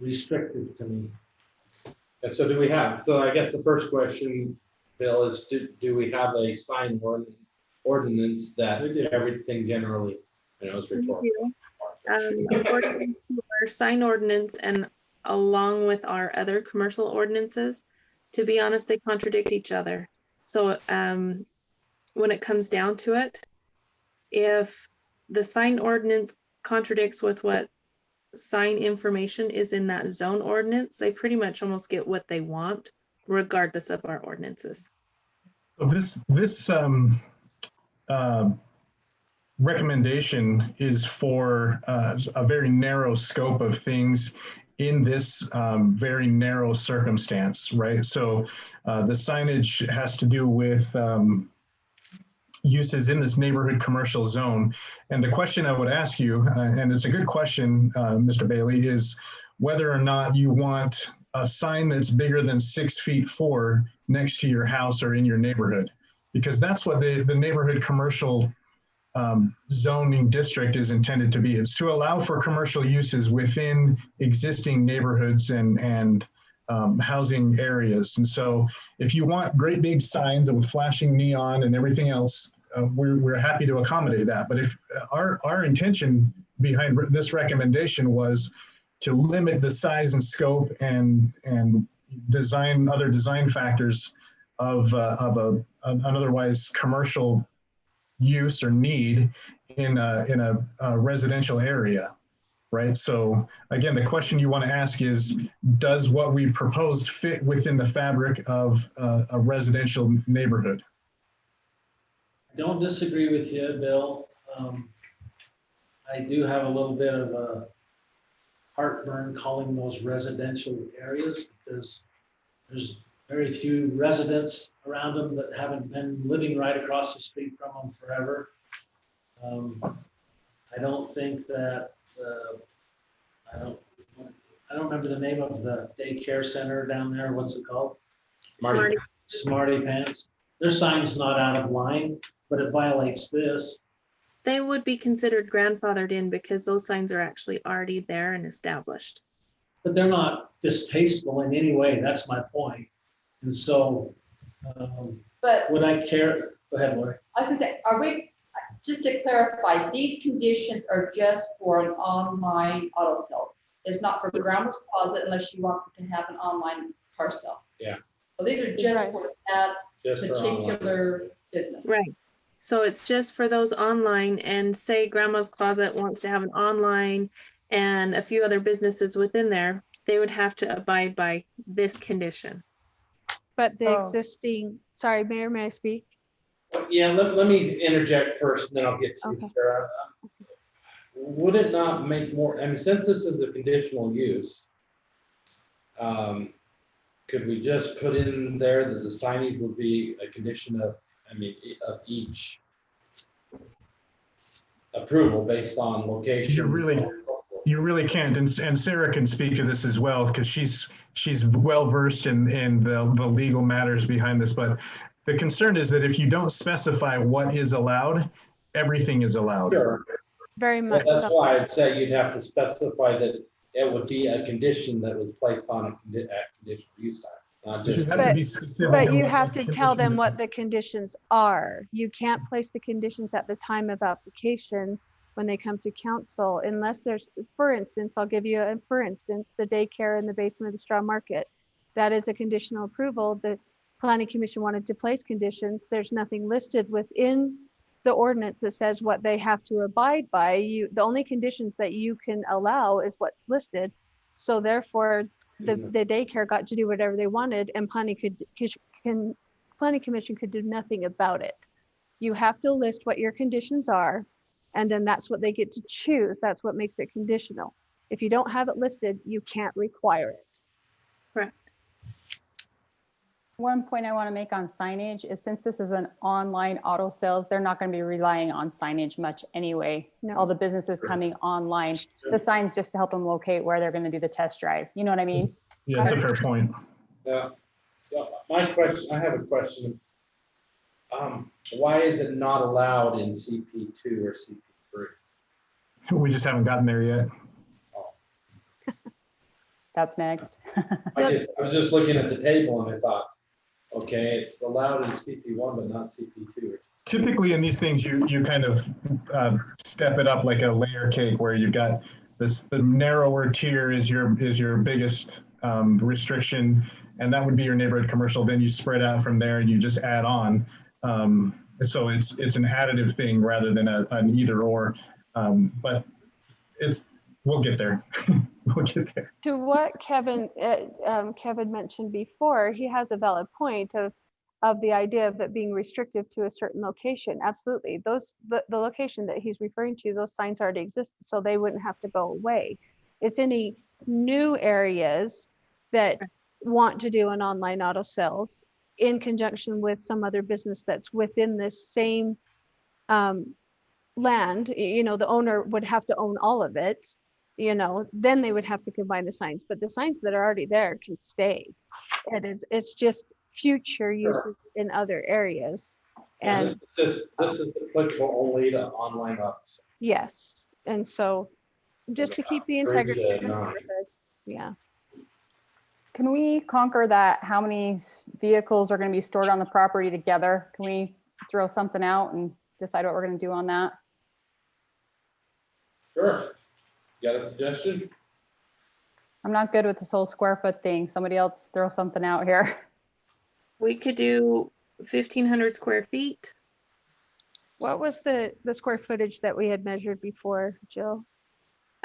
restrictive to me.
And so I guess the first question, Bill, is do we have a sign ordinance that everything generally, is rhetorical.
According to our sign ordinance and along with our other commercial ordinances, to be honest, they contradict each other. So when it comes down to it, if the sign ordinance contradicts with what sign information is in that zone ordinance. They pretty much almost get what they want regardless of our ordinances.
So this recommendation is for a very narrow scope of things in this very narrow circumstance, right? So the signage has to do with uses in this neighborhood commercial zone. And the question I would ask you, and it's a good question, Mr. Bailey, is whether or not you want a sign that's bigger than 6'4" next to your house or in your neighborhood, because that's what the neighborhood commercial zoning district is intended to be. It's to allow for commercial uses within existing neighborhoods and housing areas. And so if you want great big signs with flashing neon and everything else, we're happy to accommodate that. But if our intention behind this recommendation was to limit the size and scope and other design factors of an otherwise commercial use or need in a residential area, right? So again, the question you want to ask is, does what we proposed fit within the fabric of a residential neighborhood?
I don't disagree with you, Bill. I do have a little bit of a heartburn calling those residential areas because there's very few residents around them that haven't been living right across the street from them forever. I don't think that, I don't remember the name of the daycare center down there. What's it called? Smarty Pants. Their sign's not out of line, but it violates this.
They would be considered grandfathered in because those signs are actually already there and established.
But they're not distasteful in any way. That's my point. And so,
But
would I care? Go ahead, Lori.
I was gonna say, are we, just to clarify, these conditions are just for an online auto sales. It's not for Grandma's Closet unless she wants to have an online car sale.
Yeah.
So these are just
Right.
for that
Just for online.
particular business.
Right. So it's just for those online, and say Grandma's Closet wants to have an online and a few other businesses within there, they would have to abide by this condition.
But the
Oh.
existing, sorry, Mayor, may I speak?
Yeah, let me interject first, and then I'll get to you,
Okay.
Sarah. Would it not make more, I mean, since this is a conditional use, could we just put in there that the signage would be a condition of, of each approval based on location?
You really can't, and Sarah can speak to this as well, because she's well versed in the legal matters behind this. But the concern is that if you don't specify what is allowed, everything is allowed.
Sure.
Very
Well,
much
that's
so.
why I'd say you'd have to specify that it would be a condition that was placed on at conditional use time, not
But you
just.
have to be specific.
But
on
you
what
have
those
to tell them
conditions
what
are.
the conditions are. You can't place the conditions at the time of application when they come to council, unless there's, for instance, I'll give you a, for instance, the daycare in the basement of the Straw Market. That is a conditional approval. The planning commission wanted to place conditions. There's nothing listed within the ordinance that says what they have to abide by. The only conditions that you can allow is what's listed. So therefore, the daycare got to do whatever they wanted, and planning commission could do nothing about it. You have to list what your conditions are, and then that's what they get to choose. That's what makes it conditional. If you don't have it listed, you can't require it.
Correct.
One point I want to make on signage is, since this is an online auto sales, they're not going to be relying on signage much anyway.
No.
All the businesses coming online, the signs just to help them locate where they're going to do the test drive. You know what I mean?
Yeah, that's a fair point.
Yeah. So my question, I have a question. Why is it not allowed in CP2 or CP3?
We just haven't gotten there yet.
That's next.
I was just looking at the table and I thought, okay, it's allowed in CP1, but not CP2.
Typically in these things, you kind of step it up like a layer cake, where you've got the narrower tier is your biggest restriction, and that would be your neighborhood commercial. Then you spread out from there and you just add on. So it's an additive thing rather than an either or. But we'll get there. We'll get there.
To what Kevin mentioned before, he has a valid point of the idea of it being restrictive to a certain location. Absolutely. The location that he's referring to, those signs already exist, so they wouldn't have to go away. It's any new areas that want to do an online auto sales in conjunction with some other business that's within this same land. The owner would have to own all of it, then they would have to combine the signs, but the signs that are already there can stay. And it's just future uses in other areas. And
this is applicable only to online autos.
yes, and so just to keep the integrity of the neighborhood. Yeah.
Can we conquer that? How many vehicles are going to be stored on the property together? Can we throw something out and decide what we're going to do on that?
Sure. You got a suggestion?
I'm not good with this whole square foot thing. Somebody else throw something out here.
We could do 1,500 square feet.
What was the square footage that we had measured before, Jill?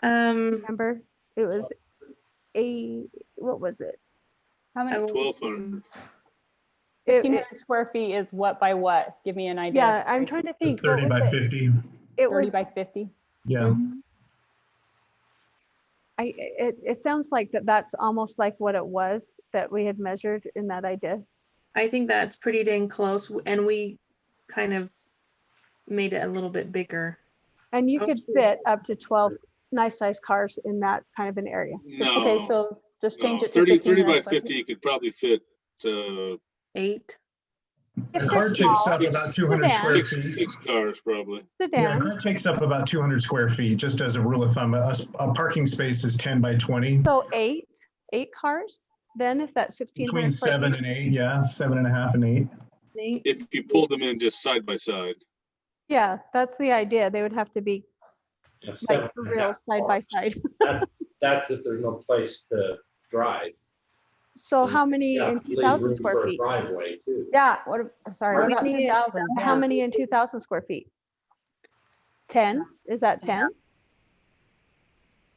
Remember? It was what was it?
How many?
1,200.
1,500 square feet is what by what? Give me an idea.
Yeah, I'm trying to think.
30 by 50.
It
30
was
by 50.
Yeah.
It sounds like that's almost like what it was that we had measured in that idea.
I think that's pretty dang close, and we kind of made it a little bit bigger.
And you could fit up to 12 nice sized cars in that kind of an area.
No.
Okay, so just change it to
30 by
1,500 square
50,
feet.
you could probably fit
8.
A car takes up about 200 square
six,
feet.
6 cars probably.
Yeah, a
Sedan.
car takes up about 200 square feet, just as a rule of thumb. A parking space is 10 by 20.
So eight cars, then if that's 1,600
Between
square
7
feet.
and 8, yeah, 7.5 and 8.
8.
If you pulled them in just side by side.
Yeah, that's the idea. They would have to be
Yeah,
like for real side by side.
That's if there's no place to drive.
So how many
Yeah,
in
leave
2,000
room
square
for a
feet?
driveway too.
Yeah, sorry, what
How
about
many-
2,000?
How many in 2,000 square feet? 10? Is that 10?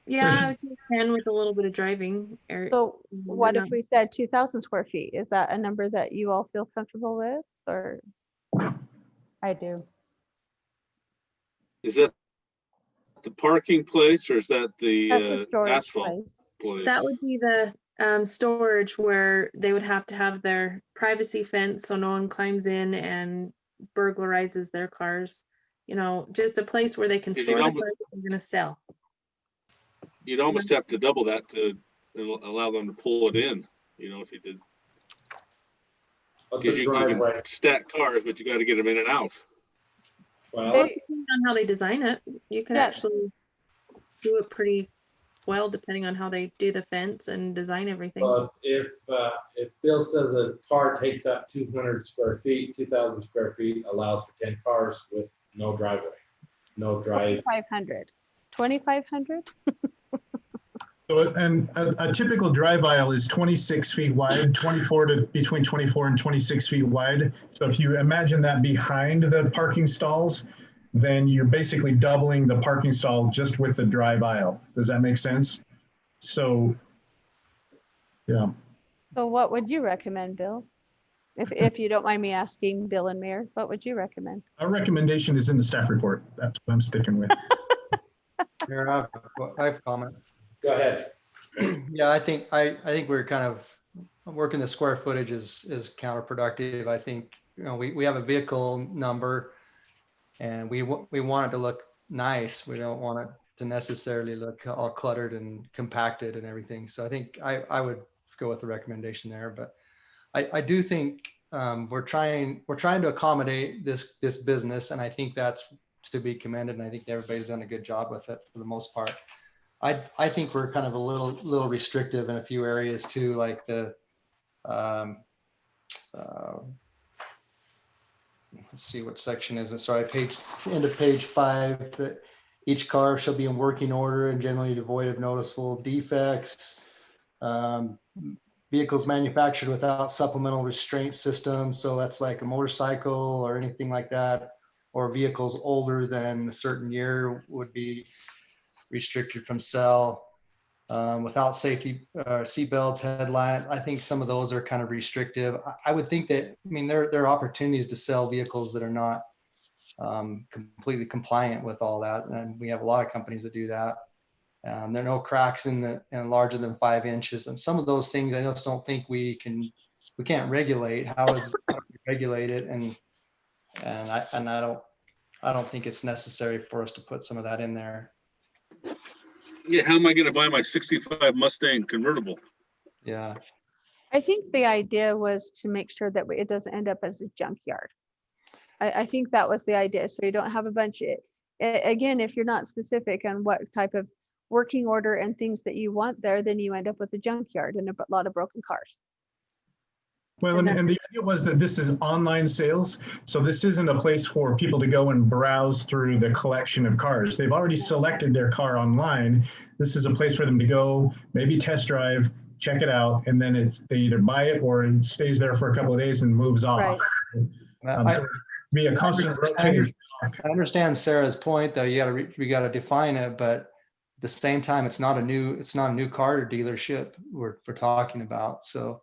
Yeah, I would say 10 with a little bit of driving.
So what if
not-
we said 2,000 square feet? Is that a number that you all feel comfortable with, or?
I do.
Is that the parking place or is that
That's a
the
storage
asphalt
place.
place?
That would be the storage where they would have to have their privacy fence so no one climbs in and burglarizes their cars. Just a place where they can
Is it
store the
almost-
cars that they're going to sell.
You'd almost have to double that to allow them to pull it in, if you did.
What's
Because
a
you can
driveway?
stack cars, but you got to get them in and out.
Well,
They-
Depending on how they design it, you can
Yeah.
actually do it pretty well, depending on how they do the fence and design everything.
but if Bill says a car takes up 200 square feet, 2,000 square feet allows for 10 cars with no driveway, no drive.
2,500. 2,500?
So, and a typical drive aisle is 26 feet wide, between 24 and 26 feet wide. So if you imagine that behind the parking stalls, then you're basically doubling the parking stall just with the drive aisle. Does that make sense? So, yeah.
So what would you recommend, Bill? If you don't mind me asking, Bill and Mayor, what would you recommend?
Our recommendation is in the staff report. That's what I'm sticking with.
Mayor, I have a comment.
Go ahead.
Yeah, I think we're kind of working the square footage is counterproductive. I think, we have a vehicle number and we want it to look nice. We don't want it to necessarily look all cluttered and compacted and everything. So I think I would go with the recommendation there, but I do think we're trying to accommodate this business, and I think that's to be commended. And I think everybody's done a good job with it for the most part. I think we're kind of a little restrictive in a few areas too, like the let's see, what section is it? Sorry, end of page 5, that each car shall be in working order and generally devoid of noticeable defects. Vehicles manufactured without supplemental restraint systems. So that's like a motorcycle or anything like that. or vehicles older than a certain year would be restricted from sale. Without safety, seatbelts, headlight, I think some of those are kind of restrictive. I would think that, I mean, there are opportunities to sell vehicles that are not completely compliant with all that. And we have a lot of companies that do that. There are no cracks in larger than 5 inches. And some of those things I just don't think we can't regulate. How do we regulate it? And I don't think it's necessary for us to put some of that in there.
Yeah, how am I gonna buy my 65 Mustang convertible?
Yeah.
I think the idea was to make sure that it doesn't end up as a junkyard. I think that was the idea. So you don't have a bunch of, again, if you're not specific on what type of working order and things that you want there, then you end up with a junkyard and a lot of broken cars.
Well, and the idea was that this is online sales. So this isn't a place for people to go and browse through the collection of cars. They've already selected their car online. This is a place for them to go, maybe test drive, check it out, and then they either buy it or it stays there for a couple of days and moves off.
Right.
So it'd be a constant rotating.
I understand Sarah's point, though. We got to define it, but at the same time, it's not a new car dealership we're talking about. So,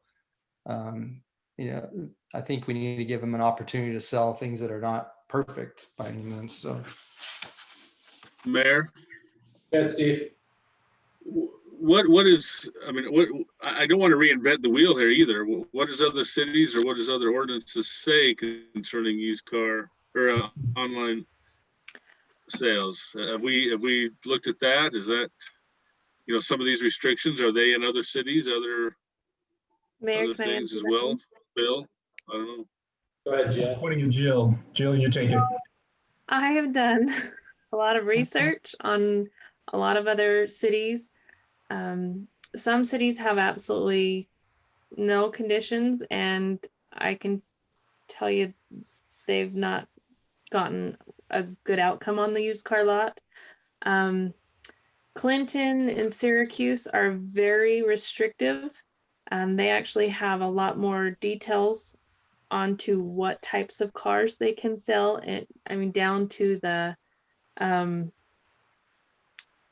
I think we need to give them an opportunity to sell things that are not perfect by any means. So,
Mayor,
Yeah, Steve.
what is, I mean, I don't want to reinvent the wheel here either. What does other cities or what does other ordinances say concerning used car or online sales? Have we looked at that? Is that, some of these restrictions, are they in other cities, other
Mayor, can I
things
answer
as
that
well?
one?
Bill, I don't know.
Go ahead, Jill.
Pointing to Jill. Jill, you take it.
I have done a lot of research on a lot of other cities. Some cities have absolutely no conditions, and I can tell you they've not gotten a good outcome on the used car lot. Clinton and Syracuse are very restrictive. They actually have a lot more details onto what types of cars they can sell, and I mean down to the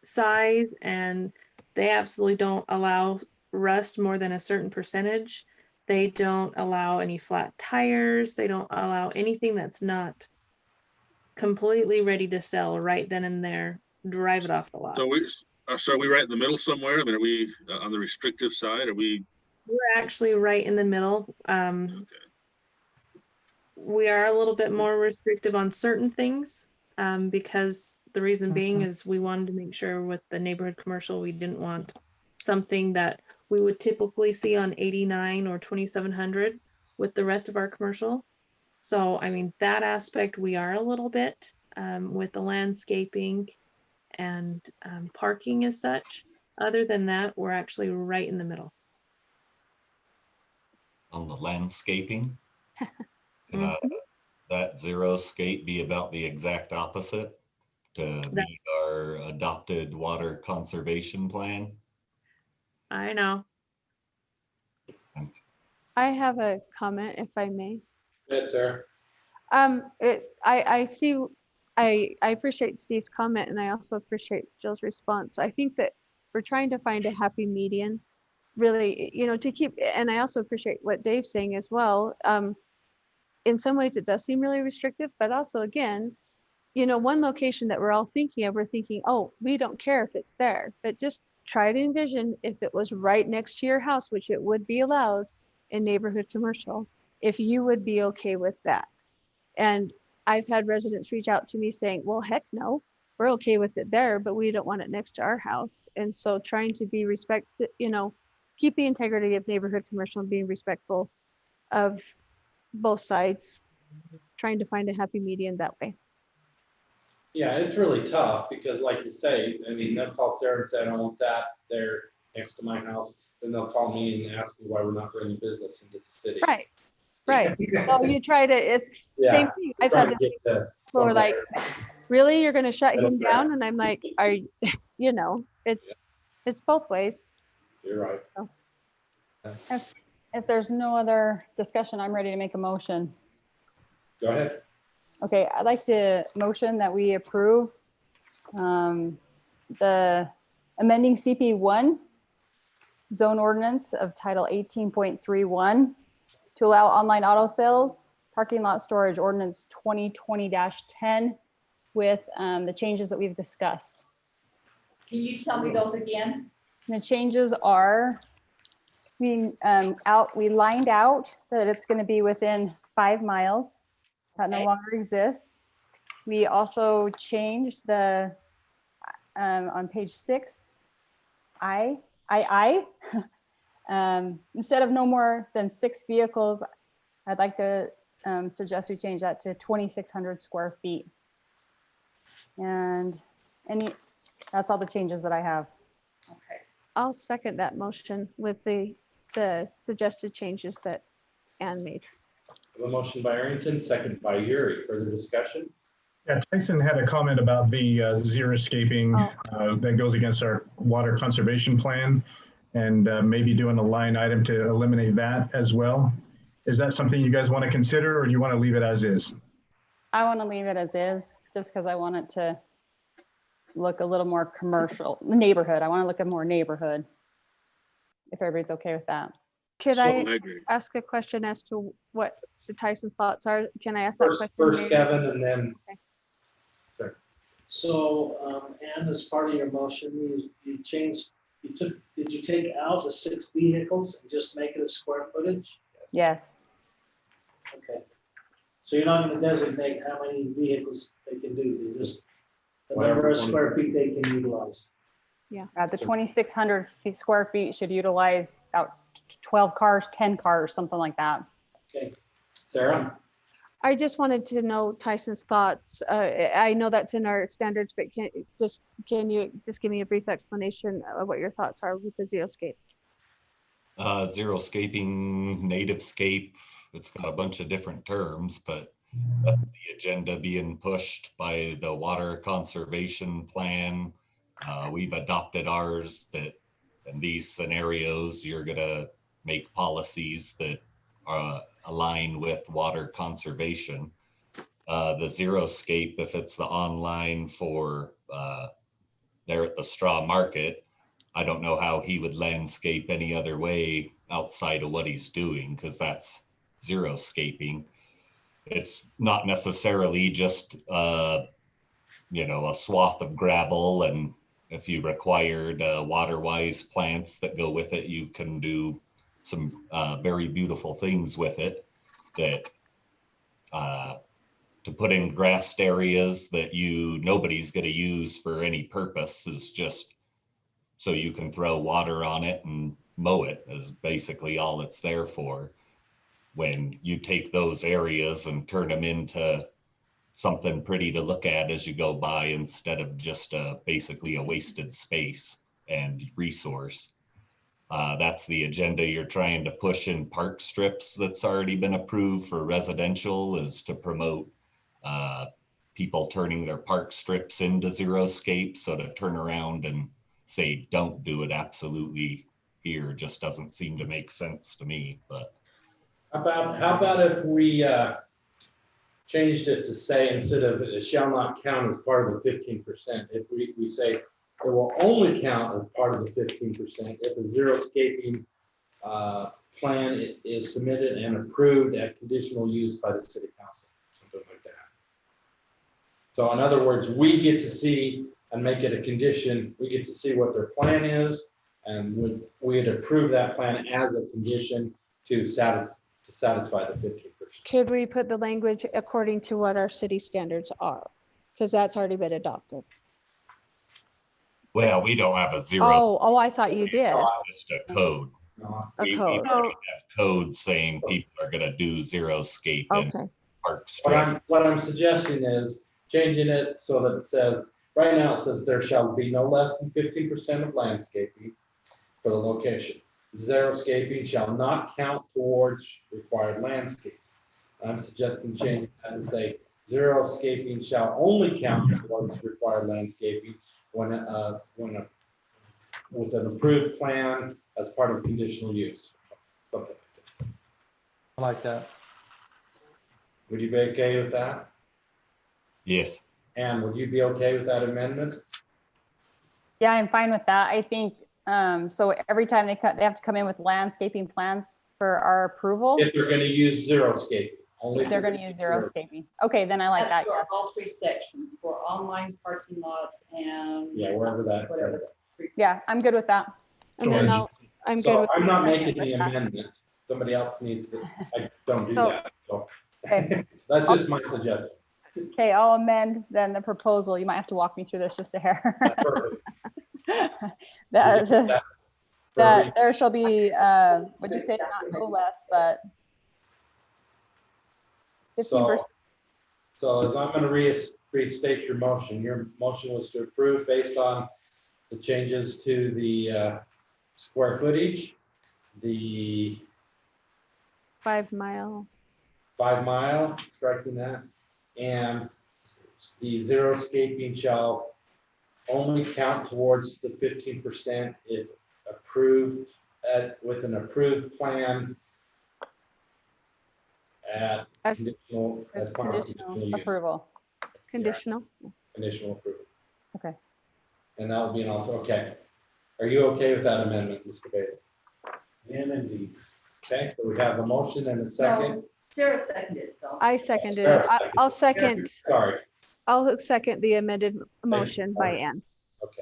size, and they absolutely don't allow rust more than a certain percentage. They don't allow any flat tires. They don't allow anything that's not completely ready to sell right then and there. Drive it off the lot.
So are we right in the middle somewhere? I mean, are we on the restrictive side? Are we?
We're actually right in the middle.
Okay.
We are a little bit more restrictive on certain things, because the reason being is we wanted to make sure with the neighborhood commercial, we didn't want something that we would typically see on 89 or 2700 with the rest of our commercial. So, I mean, that aspect we are a little bit with the landscaping and parking as such. Other than that, we're actually right in the middle.
On the landscaping. Can that xeriscape be about the exact opposite to meet our adopted water conservation plan?
I know.
I have a comment, if I may.
Yes, sir.
I see, I appreciate Steve's comment, and I also appreciate Jill's response. I think that we're trying to find a happy median, really, to keep, and I also appreciate what Dave's saying as well. In some ways it does seem really restrictive, but also again, one location that we're all thinking of, we're thinking, oh, we don't care if it's there, but just try to envision if it was right next to your house, which it would be allowed in neighborhood commercial, if you would be okay with that. And I've had residents reach out to me saying, well, heck no, we're okay with it there, but we don't want it next to our house. And so trying to be keep the integrity of neighborhood commercial and being respectful of both sides, trying to find a happy median that way.
Yeah, it's really tough because like you say, I mean, they'll call Sarah and say, I don't want that there next to my house. Then they'll call me and ask me why we're not bringing business into the city.
Right. Well, you try to, it's same thing. I've had people are like, really, you're going to shut him down? And I'm like, it's both ways.
You're right.
So.
If there's no other discussion, I'm ready to make a motion.
Go ahead.
Okay, I'd like to motion that we approve the amending CP1 zone ordinance of Title 18.31 to allow online auto sales, parking lot storage ordinance 2020-10 with the changes that we've discussed.
Can you tell me those again?
And the changes are, we lined out that it's going to be within 5 miles. That no
Okay.
longer exists. We also changed the, on page 6, instead of no more than 6 vehicles, I'd like to suggest we change that to 2,600 square feet. And that's all the changes that I have.
Okay.
I'll second that motion with the suggested changes that Ann made.
A motion by Arrington, second by Yuri. Further discussion?
Yeah, Tyson had a comment about the xeriscaping that goes against our water conservation plan, and maybe doing a line item to eliminate that as well. Is that something you guys want to consider, or do you want to leave it as is?
I want to leave it as is, just because I want it to look a little more commercial, neighborhood. I want to look at more neighborhood, if everybody's okay with that.
Could
So
I
agree.
ask a question as to what Tyson's thoughts are? Can I ask that question?
First
Mayor?
Kevin, and then.
Okay.
Sir.
So, Ann, as part of your motion, you changed, did you take out the 6 vehicles and just make it a square footage?
Yes,
Okay. So you're not gonna designate how many vehicles they can do, you just, the number of square feet they can utilize.
the 2,600 square feet should utilize about 12 cars, 10 cars, something like that.
Okay.
Sarah?
I just wanted to know Tyson's thoughts. I know that's in our standards, but can you just give me a brief explanation of what your thoughts are with the xeriscape?
Xeriscaping, nativescape, it's got a bunch of different terms, but that's the agenda being pushed by the water conservation plan. We've adopted ours that in these scenarios, you're gonna make policies that align with water conservation. The xeriscape, if it's the online for there at the straw market, I don't know how he would landscape any other way outside of what he's doing, because that's xeriscaping. It's not necessarily just a swath of gravel, and if you required water-wise plants that go with it, you can do some very beautiful things with it. That to put in grassed areas that nobody's going to use for any purpose is just so you can throw water on it and mow it, is basically all it's there for. When you take those areas and turn them into something pretty to look at as you go by, instead of just basically a wasted space and resource. That's the agenda you're trying to push in park strips that's already been approved for residential, is to promote people turning their park strips into xeriscape. So to turn around and say, don't do it absolutely here, just doesn't seem to make sense to me. But
How about if we changed it to say, instead of it shall not count as part of the 15%, if we say it will only count as part of the 15% if a xeriscaping plan is submitted and approved at conditional use by the city council, something like that. So in other words, we get to see and make it a condition. We get to see what their plan is, and we'd approve that plan as a condition to satisfy the 15%.
Could we put the language according to what our city standards are? Because that's already been adopted.
well, we don't have a zero.
Oh, I thought you did.
Just a code.
A
We
code.
already have code saying people are going to do xeriscape in
Okay.
park strips.
What I'm suggesting is changing it so that it says, right now it says there shall be no less than 15% of landscaping for the location. Xeriscaping shall not count towards required landscape. I'm suggesting changing that to say xeriscaping shall only count towards required landscaping when with an approved plan as part of conditional use. Something like that.
I like that.
Would you be okay with that?
Yes.
And would you be okay with that amendment?
Yeah, I'm fine with that. I think, so every time they have to come in with landscaping plans for our approval.
If they're gonna use xeriscape. Only
If they're gonna use xeriscaping. Okay, then I like that,
That's for
yes.
all three sections, for online parking lots and.
Yeah, wherever that's set.
whatever.
Yeah, I'm good with that.
And then I'm good
So
with.
I'm not
the
making the
with that.
amendment. Somebody else needs to, I don't do
So-
that, so.
Okay.
That's just my suggestion.
Okay, I'll amend then the proposal. You might have to walk me through this just a hair.
That's perfect.
That
Perfect.
there shall be, would you say not no less, but 15%.
So as I'm gonna restate your motion was to approve based on the changes to the square footage, the
5 mile.
5 mile, striking that, and the xeriscaping shall only count towards the 15% if approved with an approved plan at
As-
conditional, as part of
Conditional
conditional use.
approval.
Conditional.
Conditional approval.
Okay.
And that will be an also, okay. Are you okay with that amendment, Mr. Bailey?
And indeed.
Okay, so we have a motion and a second.
No, Sarah seconded though.
I seconded
Sarah
it.
seconded.
I'll second,
Sorry,
I'll second the amended motion by Ann.
okay.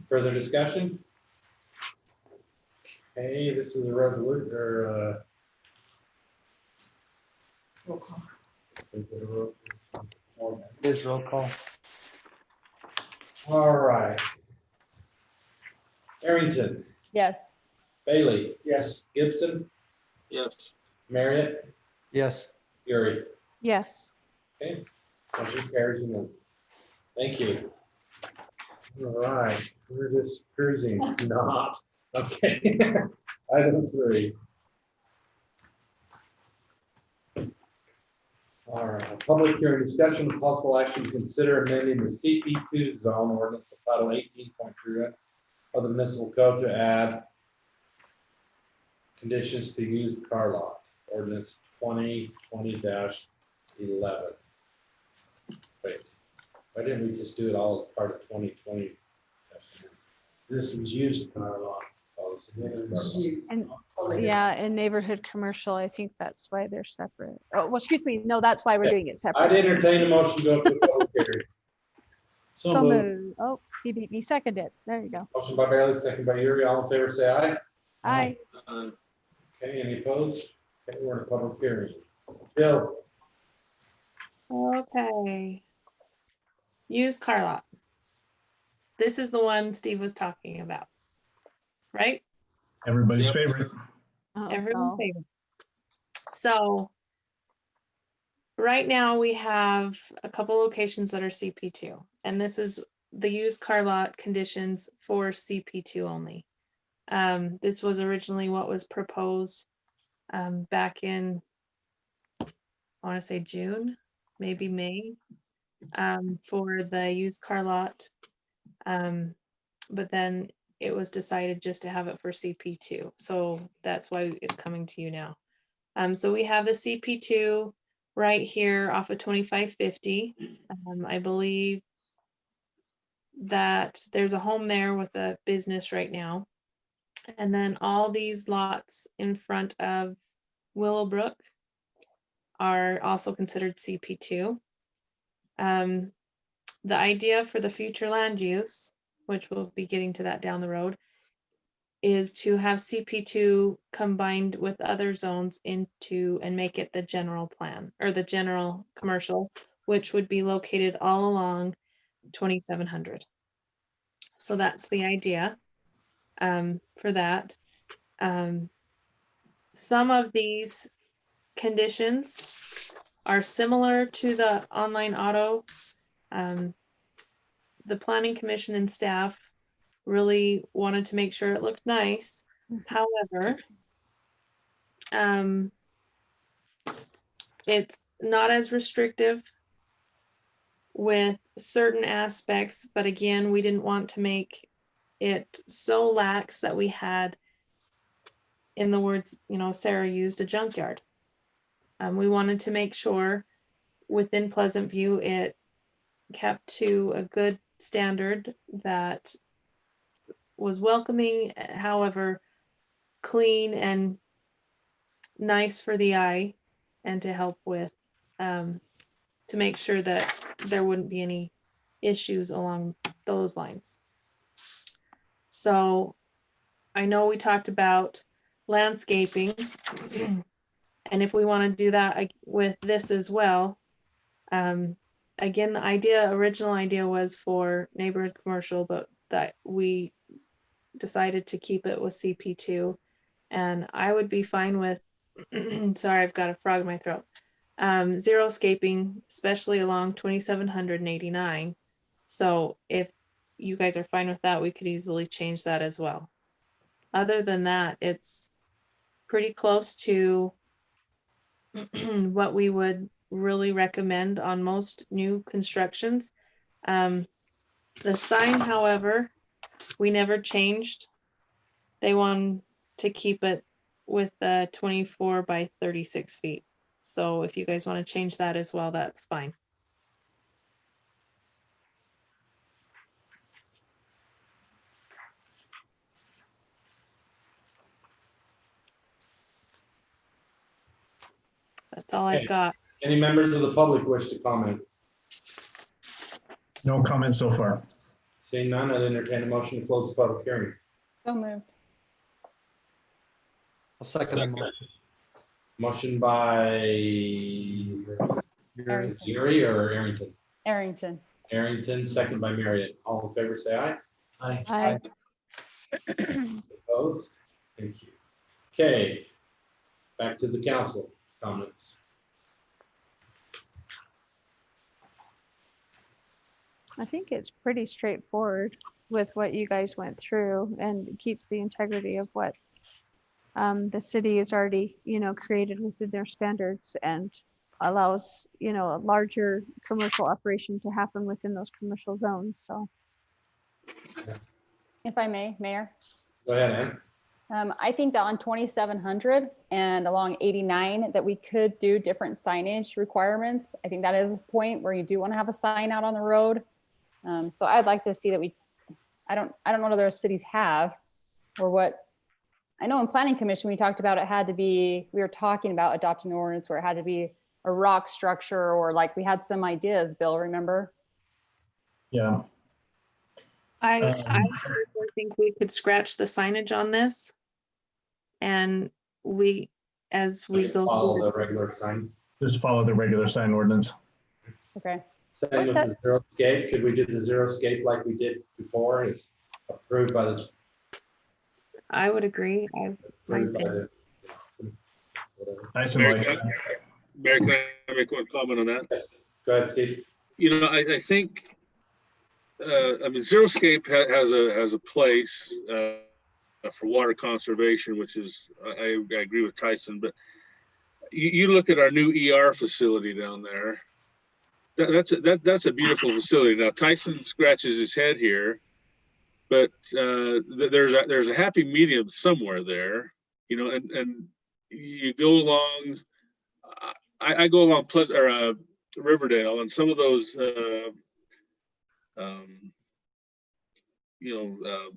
Further discussion? Okay, this is a resolution, or,
Roll call.
It is roll call.
all right. Arrington,
Yes.
Bailey,
Yes.
Gibson,
Yes.
Marriott,
Yes.
Yuri.
Yes.
Okay, motion carries unanimously. Thank you. All right, we're just cruising, not, okay. Item 3. All right, public hearing discussion of possible action to consider amending the CP2 zone ordinance of Title 18.3 of the municipal code to add conditions to used car lot, ordinance 2020-11. Wait, why didn't we just do it all as part of 2020?
This was used car lot.
You.
And
Totally
yeah, in neighborhood commercial, I think that's why they're separate. Oh, well, excuse me. No, that's why we're doing it
I'd
separate.
entertain a motion to go to the public hearing.
So moved. Oh, he beat me. Seconded. There you go.
Motion by Bailey, second by Yuri. All in favor, say aye.
Aye.
Okay, any opposed? Okay, we're in a public hearing. Bill,
Okay. Used car lot. This is the one Steve was talking about, right?
Everybody's
Yep.
favorite.
Oh,
Everyone's
no.
favorite. So right now we have a couple locations that are CP2, and this is the used car lot conditions for CP2 only. This was originally what was proposed back in, I want to say June, maybe May, for the used car lot. But then it was decided just to have it for CP2. So that's why it's coming to you now. So we have the CP2 right here off of 2550. I believe that there's a home there with a business right now. And then all these lots in front of Willowbrook are also considered CP2. The idea for the future land use, which we'll be getting to that down the road, is to have CP2 combined with other zones into and make it the general plan or the general commercial, which would be located all along 2700. So that's the idea for that. Some of these conditions are similar to the online auto. The Planning Commission and staff really wanted to make sure it looked nice. However, it's not as restrictive with certain aspects, but again, we didn't want to make it so lax that we had, in the words, Sarah used, a junkyard. We wanted to make sure within Pleasant View, it kept to a good standard that was welcoming, however, clean and nice for the eye, and to help with, to make sure that there wouldn't be any issues along those lines. So I know we talked about landscaping, and if we want to do that with this as well, again, the original idea was for neighborhood commercial, but that we decided to keep it with CP2, and I would be fine with, sorry, I've got a frog in my throat, xeriscaping, especially along 2700 and 89. So if you guys are fine with that, we could easily change that as well. Other than that, it's pretty close to what we would really recommend on most new constructions. The sign, however, we never changed. They want to keep it with 24 by 36 feet. So if you guys want to change that as well, that's fine. That's all
Okay.
I've got.
Any members of the public wish to comment?
No comment so far.
Seeing none, I'd entertain a motion to close the public hearing.
So moved.
I'll second the motion.
Motion by
Arrington.
Gary or Arrington?
Arrington.
Arrington, second by Marriott. All in favor, say aye.
Aye.
Opposed? Thank you. Okay, back to the council comments.
I think it's pretty straightforward with what you guys went through, and it keeps the integrity of what the city has already, created within their standards, and allows, a larger commercial operation to happen within those commercial zones. So
If I may, Mayor.
Go ahead, Ann.
I think that on 2700 and along 89 that we could do different signage requirements. I think that is a point where you do want to have a sign out on the road. So I'd like to see that I don't know what other cities have, or what. I know in planning commission, we talked about we were talking about adopting an ordinance where it had to be a rock structure, or like we had some ideas, Bill, remember?
Yeah.
I personally think we could scratch the signage on this, and as we go
Follow
through
the
this,
regular sign.
Just follow the regular sign ordinance.
Okay.
Same with the xeriscape. Could we do the xeriscape like we did before? It's approved by the.
I would agree.
Approved by the whatever.
Tyson
Mayor,
likes
can I make one comment on that?
Yes. Go ahead, Steve.
I think, xeriscape has a place for water conservation, which is, I agree with Tyson, but you look at our new ER facility down there. That's a beautiful facility. Now Tyson scratches his head here, but there's a happy medium somewhere there, and you go along. I go along Riverdale, and some of those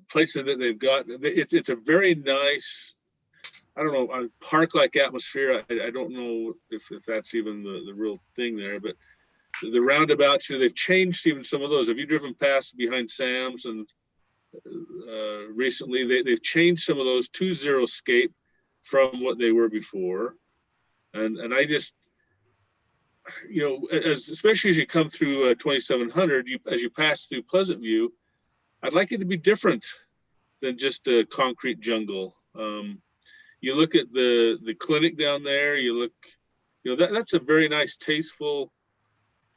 places that they've got. It's a very nice, I don't know, park-like atmosphere. I don't know if that's even the real thing there, but the roundabouts, they've changed even some of those. Have you driven past behind Sam's and recently they've changed some of those to xeriscape from what they were before. And I just, especially as you come through 2700, as you pass through Pleasant View, I'd like it to be different than just a concrete jungle. You look at the clinic down there, you look, that's a very nice, tasteful,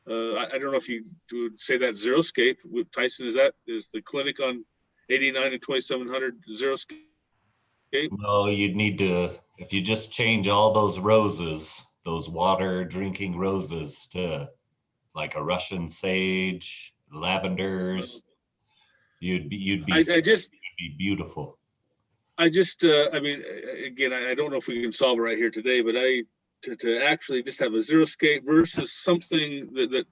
I don't know if you would say that xeriscape. Tyson, is the clinic on 89 and 2700 xeriscape?
No, you'd need to, if you just change all those roses, those water drinking roses, to like a Russian sage, lavenders, you'd be beautiful.
Again, I don't know if we can solve it right here today, but to actually just have a xeriscape versus something that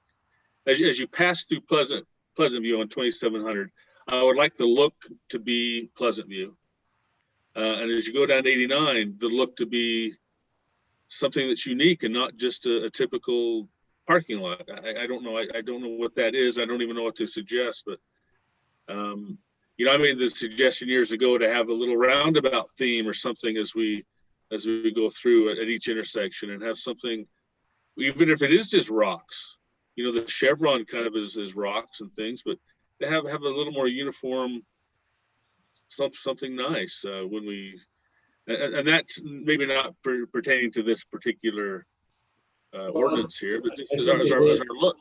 as you pass through Pleasant View on 2700, I would like the look to be Pleasant View. And as you go down 89, the look to be something that's unique and not just a typical parking lot. I don't know. I don't know what that is. I don't even know what to suggest, but you know, I made the suggestion years ago to have a little roundabout theme or something as we go through at each intersection, and have something, even if it is just rocks, you know, the chevron kind of is rocks and things, but to have a little more uniform, something nice when we, and that's maybe not pertaining to this particular ordinance here, but just as our look.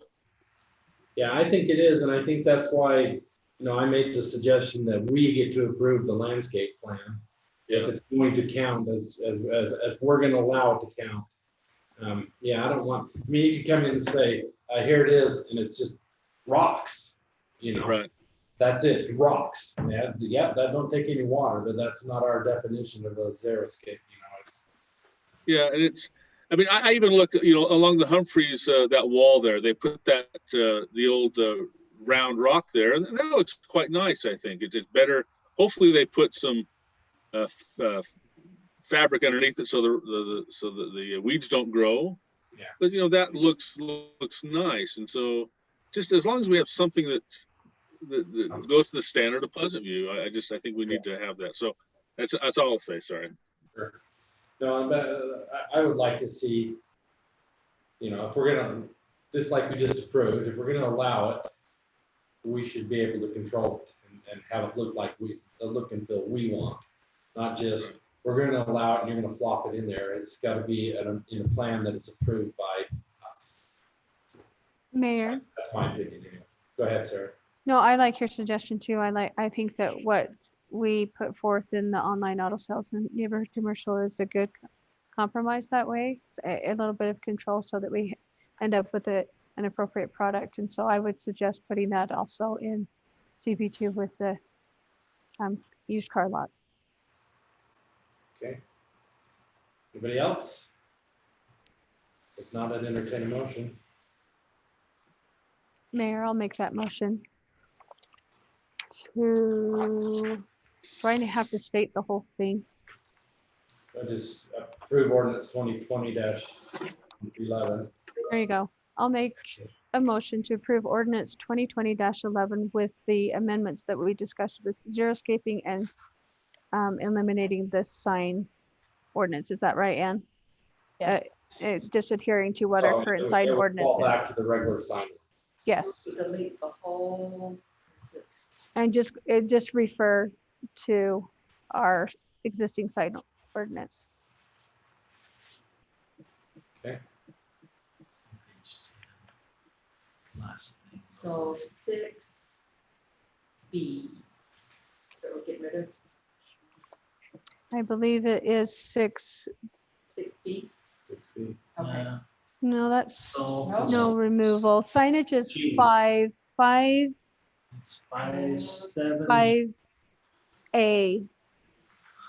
Yeah, I think it is, and I think that's why, you know, I made the suggestion that we get to approve the landscape plan. If it's going to count as we're gonna allow it to count. Yeah, I don't want, I mean, you can come in and say, here it is, and it's just rocks, you know.
Right.
That's it, rocks. Yeah, that don't take any water, but that's not our definition of a xeriscape, you know. It's,
yeah, and it's, I mean, I even looked, you know, along the Humphreys, that wall there, they put that, the old round rock there, and that looks quite nice, I think. It's better. Hopefully they put some fabric underneath it so the weeds don't grow.
Yeah.
But, you know, that looks nice. And so just as long as we have something that goes to the standard of Pleasant View, I think we need to have that. So that's all I'll say. Sorry.
sure. No, but I would like to see, you know, if we're gonna, just like we just approved, if we're gonna allow it, we should be able to control it and have it look like the look and feel we want, not just, we're gonna allow it and you're gonna flop it in there. It's gotta be in a plan that it's approved by us.
Mayor.
That's my opinion. Anyway. Go ahead, Sarah.
No, I like your suggestion too. I think that what we put forth in the online auto sales and neighborhood commercial is a good compromise that way. It's a little bit of control so that we end up with an appropriate product. And so I would suggest putting that also in CP2 with the used car lot.
Okay. Anybody else? If not, I'd entertain a motion.
Mayor, I'll make that motion. Do I have to state the whole thing?
I just approve ordinance 2020-11.
There you go. I'll make a motion to approve ordinance 2020-11 with the amendments that we discussed with xeriscaping and eliminating the sign ordinance. Is that right, Ann?
Yes.
Just adhering to what our current sign
It would
ordinance
fall
is.
back to the regular sign.
Yes.
Delete the whole.
And just refer to our existing sign ordinance.
Okay.
So 6B. That we'll get rid of
I believe it is 6.
6B. Okay.
No, that's
No.
no removal. Signage is
G.
5.
It's 5, 7.
5A,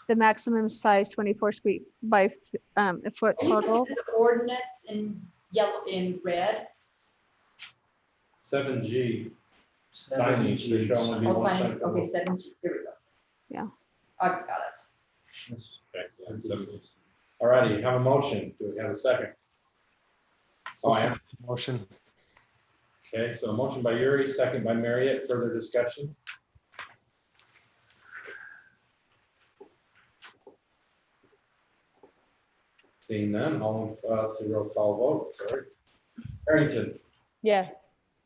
the maximum size 24 feet by a foot total.
The ordinance in yellow, in red.
7G. Signage, there shall only be
Oh,
one
sign,
sign.
okay, 7G, here we go.
Yeah.
I got it.
Okay, yeah, 7G. All righty, have a motion. Do we have a second? Oh, I am.
Motion.
Okay, so a motion by Yuri, second by Marriott. Further discussion? Seeing none, all of us, roll call vote, sorry. Harrington,
Yes.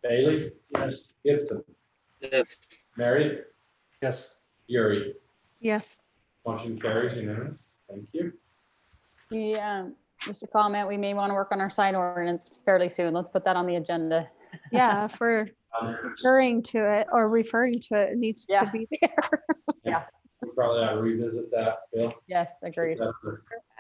Bailey? Yes. Gibson,
Yes.
Marriott,
Yes.
Yuri.
Yes.
Motion carries unanimous. Thank you.
Just a comment, we may want to work on our sign ordinance fairly soon. Let's put that on the agenda.
Yeah, if we're referring to it, it needs to
Yeah.
be there.
We probably ought to revisit that, Bill.
Yes, agreed.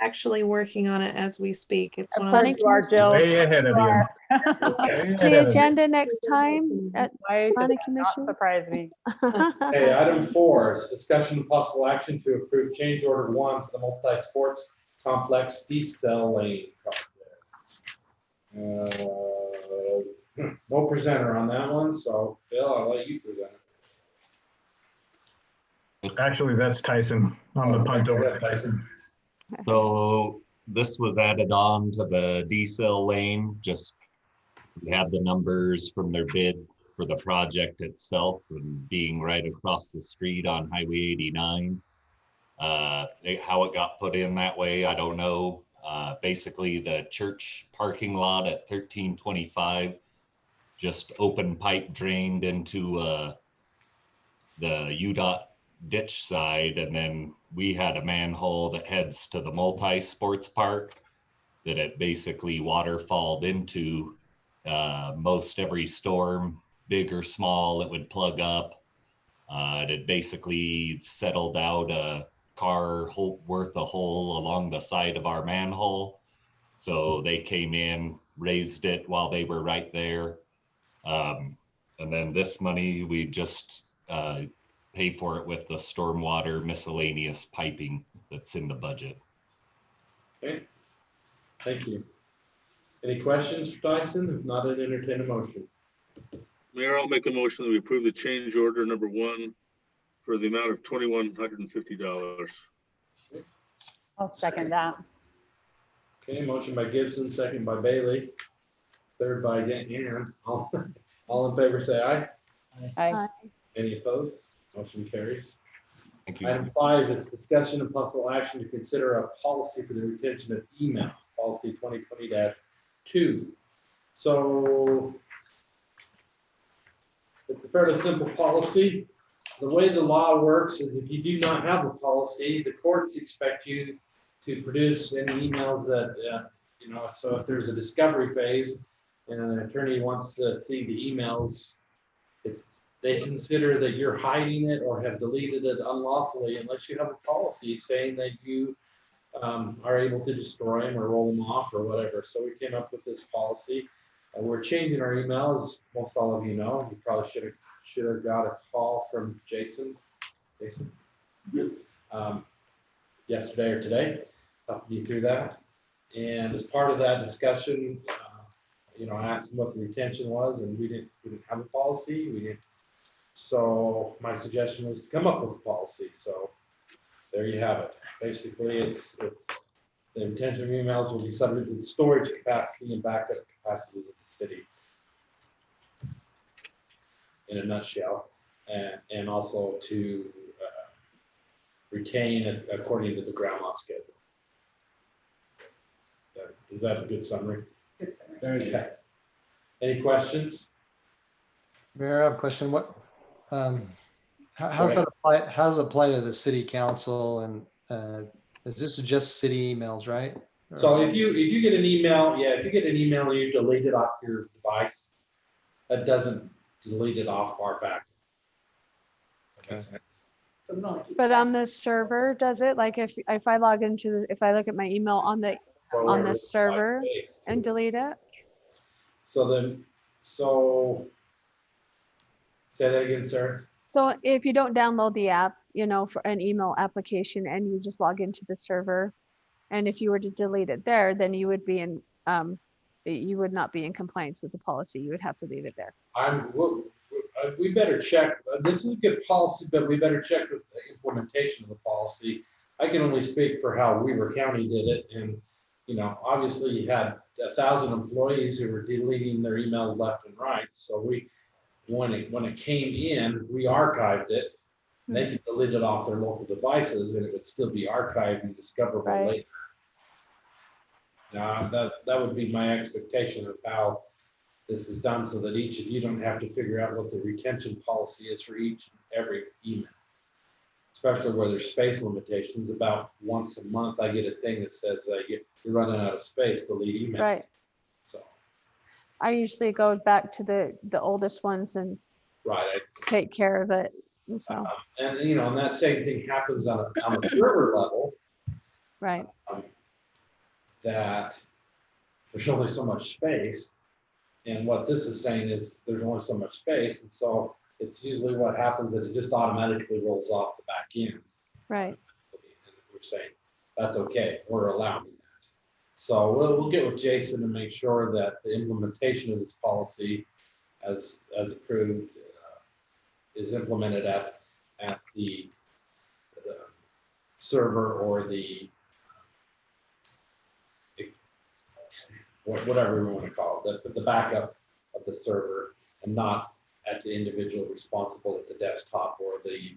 Actually working on it as we speak. It's one of
Planning
those-
You are, Jill.
Way ahead of you. Way
The
ahead of you.
agenda next time at
Why does
planning
that not
commission.
surprise me?
Okay, item 4 is discussion and possible action to approve change order 1 for the multi-sports complex D-cell lane project. No presenter on that one, so Bill, I'll let you present it.
Actually, that's Tyson. I'm the punt over to Tyson.
So this was added on to the diesel lane, just we had the numbers from their bid for the project itself and being right across the street on Highway 89. How it got put in that way, I don't know. Basically the church parking lot at 1325, just open pipe drained into the UDOT ditch side, and then we had a manhole that heads to the multi-sports park that it basically waterfalled into. Most every storm, big or small, it would plug up. It had basically settled out a car worth a hole along the side of our manhole. So they came in, raised it while they were right there. And then this money, we just pay for it with the stormwater miscellaneous piping that's in the budget.
Okay, thank you. Any questions for Tyson? If not, I'd entertain a motion.
Mayor, I'll make a motion that we approve the change order number 1 for the amount of $2,150.
I'll second that.
Okay, motion by Gibson, second by Bailey, third by Dan. All in favor, say aye.
Aye.
Any opposed? Motion carries.
Thank you.
Item 5 is discussion and possible action to consider a policy for the retention of emails, policy 2020-2. So it's a fairly simple policy. The way the law works is if you do not have a policy, the courts expect you to produce any emails that, so if there's a discovery phase and an attorney wants to see the emails, they consider that you're hiding it or have deleted it unlawfully unless you have a policy saying that you are able to destroy them or roll them off or whatever. So we came up with this policy. We're changing our emails. Most all of you know. You probably should have got a call from Jason. Yesterday or today, helping you through that. And as part of that discussion, I asked him what the retention was, and we didn't have a policy. So my suggestion was to come up with a policy. So there you have it. Basically, it's the retention of emails will be subject to the storage capacity and backup capacity of the city. In a nutshell, and also to retain it according to the ground law schedule. Is that a good summary?
Good summary.
Okay. Any questions?
Mayor, I have a question. How does that apply? How does it apply to the city council? And is this just city emails, right?
So if you get an email, and you delete it off your device, that doesn't delete it off our back.
Okay.
So we want to keep
But
that.
on the server, does it? Like if I log into, if I look at my email on the server and delete it?
So say that again, sir.
So if you don't download the app, for an email application and you just log into the server, and if you were to delete it there, then you would be in, you would not be in compliance with the policy. You would have to leave it there.
We better check. This is a good policy, but we better check with the implementation of the policy. I can only speak for how Weber County did it, and obviously you had 1,000 employees who were deleting their emails left and right. So when it came in, we archived it. They could delete it off their local devices, and it would still be archived and discoverable later. Now that would be my expectation of how this is done, so that each of you don't have to figure out what the retention policy is for each and every email. Especially where there's space limitations. About once a month, I get a thing that says you're running out of space, delete emails.
Right.
So.
I usually go back to the oldest ones and take care of it. So.
And that same thing happens on a server level.
Right.
That there's only so much space. And what this is saying is there's only so much space. And so it's usually what happens that it just automatically rolls off the back end.
Right.
And we're saying that's okay. We're allowing that. So we'll get with Jason and make sure that the implementation of this policy as approved is implemented at the server or the whatever we want to call it, the backup of the server, and not at the individual responsible at the desktop or the,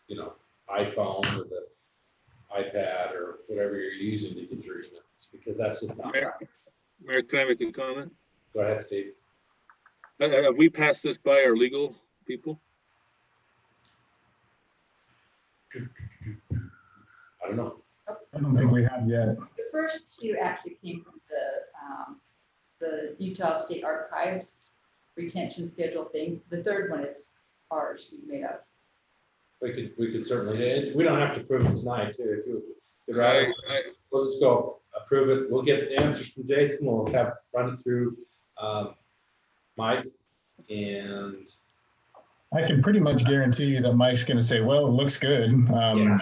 you know, iPhone or the iPad or whatever you're using to get your emails, because that's just not right.
Mayor, can I make a comment?
Go ahead, Steve.
Have we passed this by our legal people?
I don't know.
I don't think we have yet.
The first two actually came from the Utah State Archives retention schedule thing. The third one is ours, we made up.
We could certainly, we don't have to prove it tonight too. If you'd rather, we'll just go approve it. We'll get the answers from Jason. We'll have run it through Mike, and
I can pretty much guarantee you that Mike's going to say, well, it looks good.
Yeah,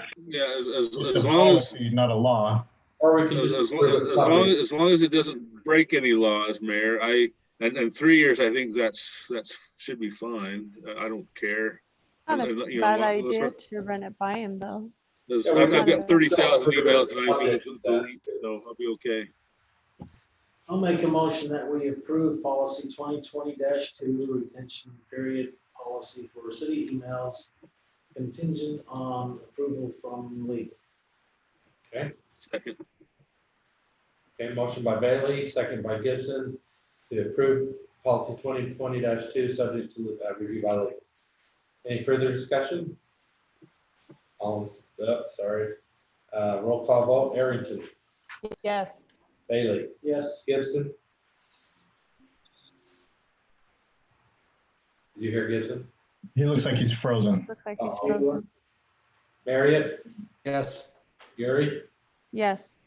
as
It's
long
a
as,
policy, not a law.
or we can
as,
just
as long as it doesn't break any laws, Mayor, and 3 years, I think that's should be fine. I don't care.
Not a
You know,
bad
let's
idea
run-
to run it by him though.
I've got 30,000 emails that I need to delete, so I'll be okay.
I'll make a motion that we approve policy 2020-2 retention period policy for city emails contingent on approval from legal.
Second.
Okay, motion by Bailey, second by Gibson to approve policy 2020-2, subject to review by legal. Any further discussion? Sorry. Roll call vote. Arrington,
Yes.
Bailey,
Yes.
Gibson. Did you hear Gibson?
He looks like he's frozen.
Looks like he's
Uh-oh.
frozen.
Marriott,
Yes.
Gary,
Yes,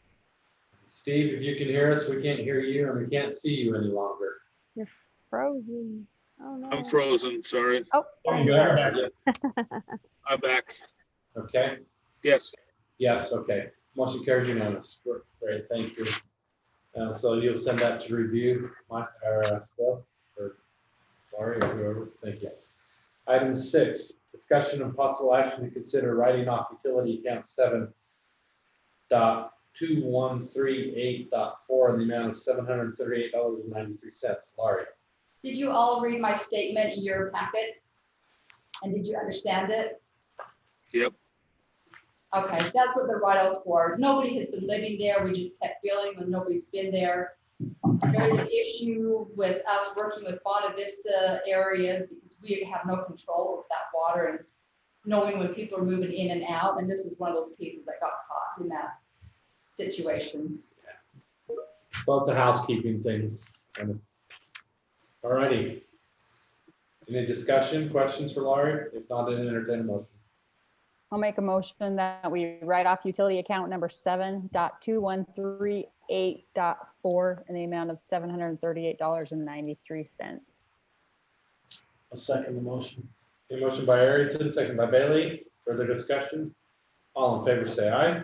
Steve, if you can hear us, we can't hear you and we can't see you any longer.
you're frozen. Oh no.
I'm frozen, sorry.
Oh.
There you go. You're back.
I'm back.
Okay.
Yes.
Yes, okay. Motion carries unanimous. Great, thank you. So you'll send that to review, Mike, or Bill, or Laurie, or whoever. Thank you. Item 6, discussion and possible action to consider writing off utility account 7.2138.4 in the amount of $738.93. Laurie.
Did you all read my statement in your packet? And did you understand it?
Yep.
Okay, that's what the write-off's for. Nobody has been living there. We just kept billing when nobody's been there. There's an issue with us working with Bonta Vista areas because we have no control over that water and knowing when people are moving in and out. And this is one of those cases that got caught in that situation.
Well, it's a housekeeping thing. All righty. Any discussion, questions for Laurie? If not, then entertain a motion.
I'll make a motion that we write off utility account number 7.2138.4 in the amount of $738.93.
I'll second the motion.
A motion by Arrington, second by Bailey. Further discussion? All in favor, say aye.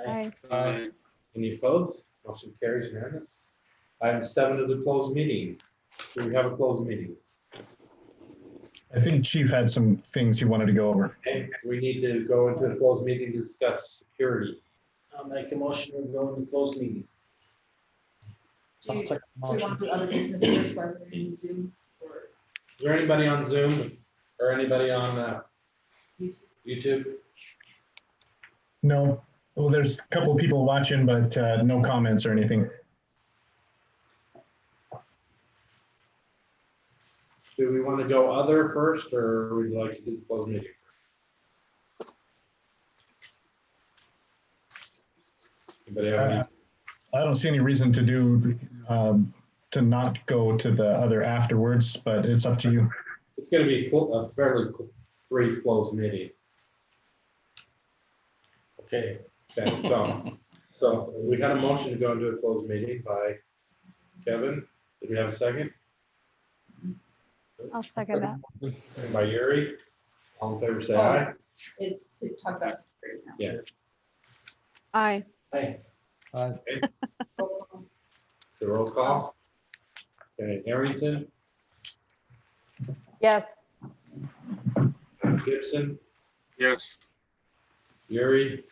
Aye.
Aye.
Any opposed? Motion carries unanimous. Item 7 is a closed meeting. Do we have a closed meeting?
I think Chief had some things he wanted to go over.
Okay, we need to go into a closed meeting to discuss security.
I'll make a motion to go into closed meeting.
Do we want to do other business first while we're in Zoom? Or
Is there anybody on Zoom or anybody on YouTube?
No. Well, there's a couple of people watching, but no comments or anything.
Do we want to go other first, or would you like to do the closed meeting? Anybody have any?
I don't see any reason to do, to not go to the other afterwards, but it's up to you.
It's going to be a fairly brief closed meeting.
Okay.
Okay, so we had a motion to go into a closed meeting by Kevin. Did we have a second?
I'll second that.
And by Yuri. All in favor, say aye.
is to talk about security now.
Yeah.
Aye.
Aye.
So roll call. Okay, Harrington,
Yes.
Gibson,
Yes.
Yuri,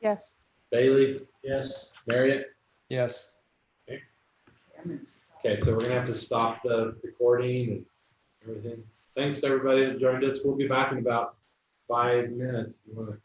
Yes.
Bailey,
Yes.
Marriott.
Yes.
Okay, so we're gonna have to stop the recording and everything. Thanks, everybody that joined us. We'll be back in about 5 minutes. You wanna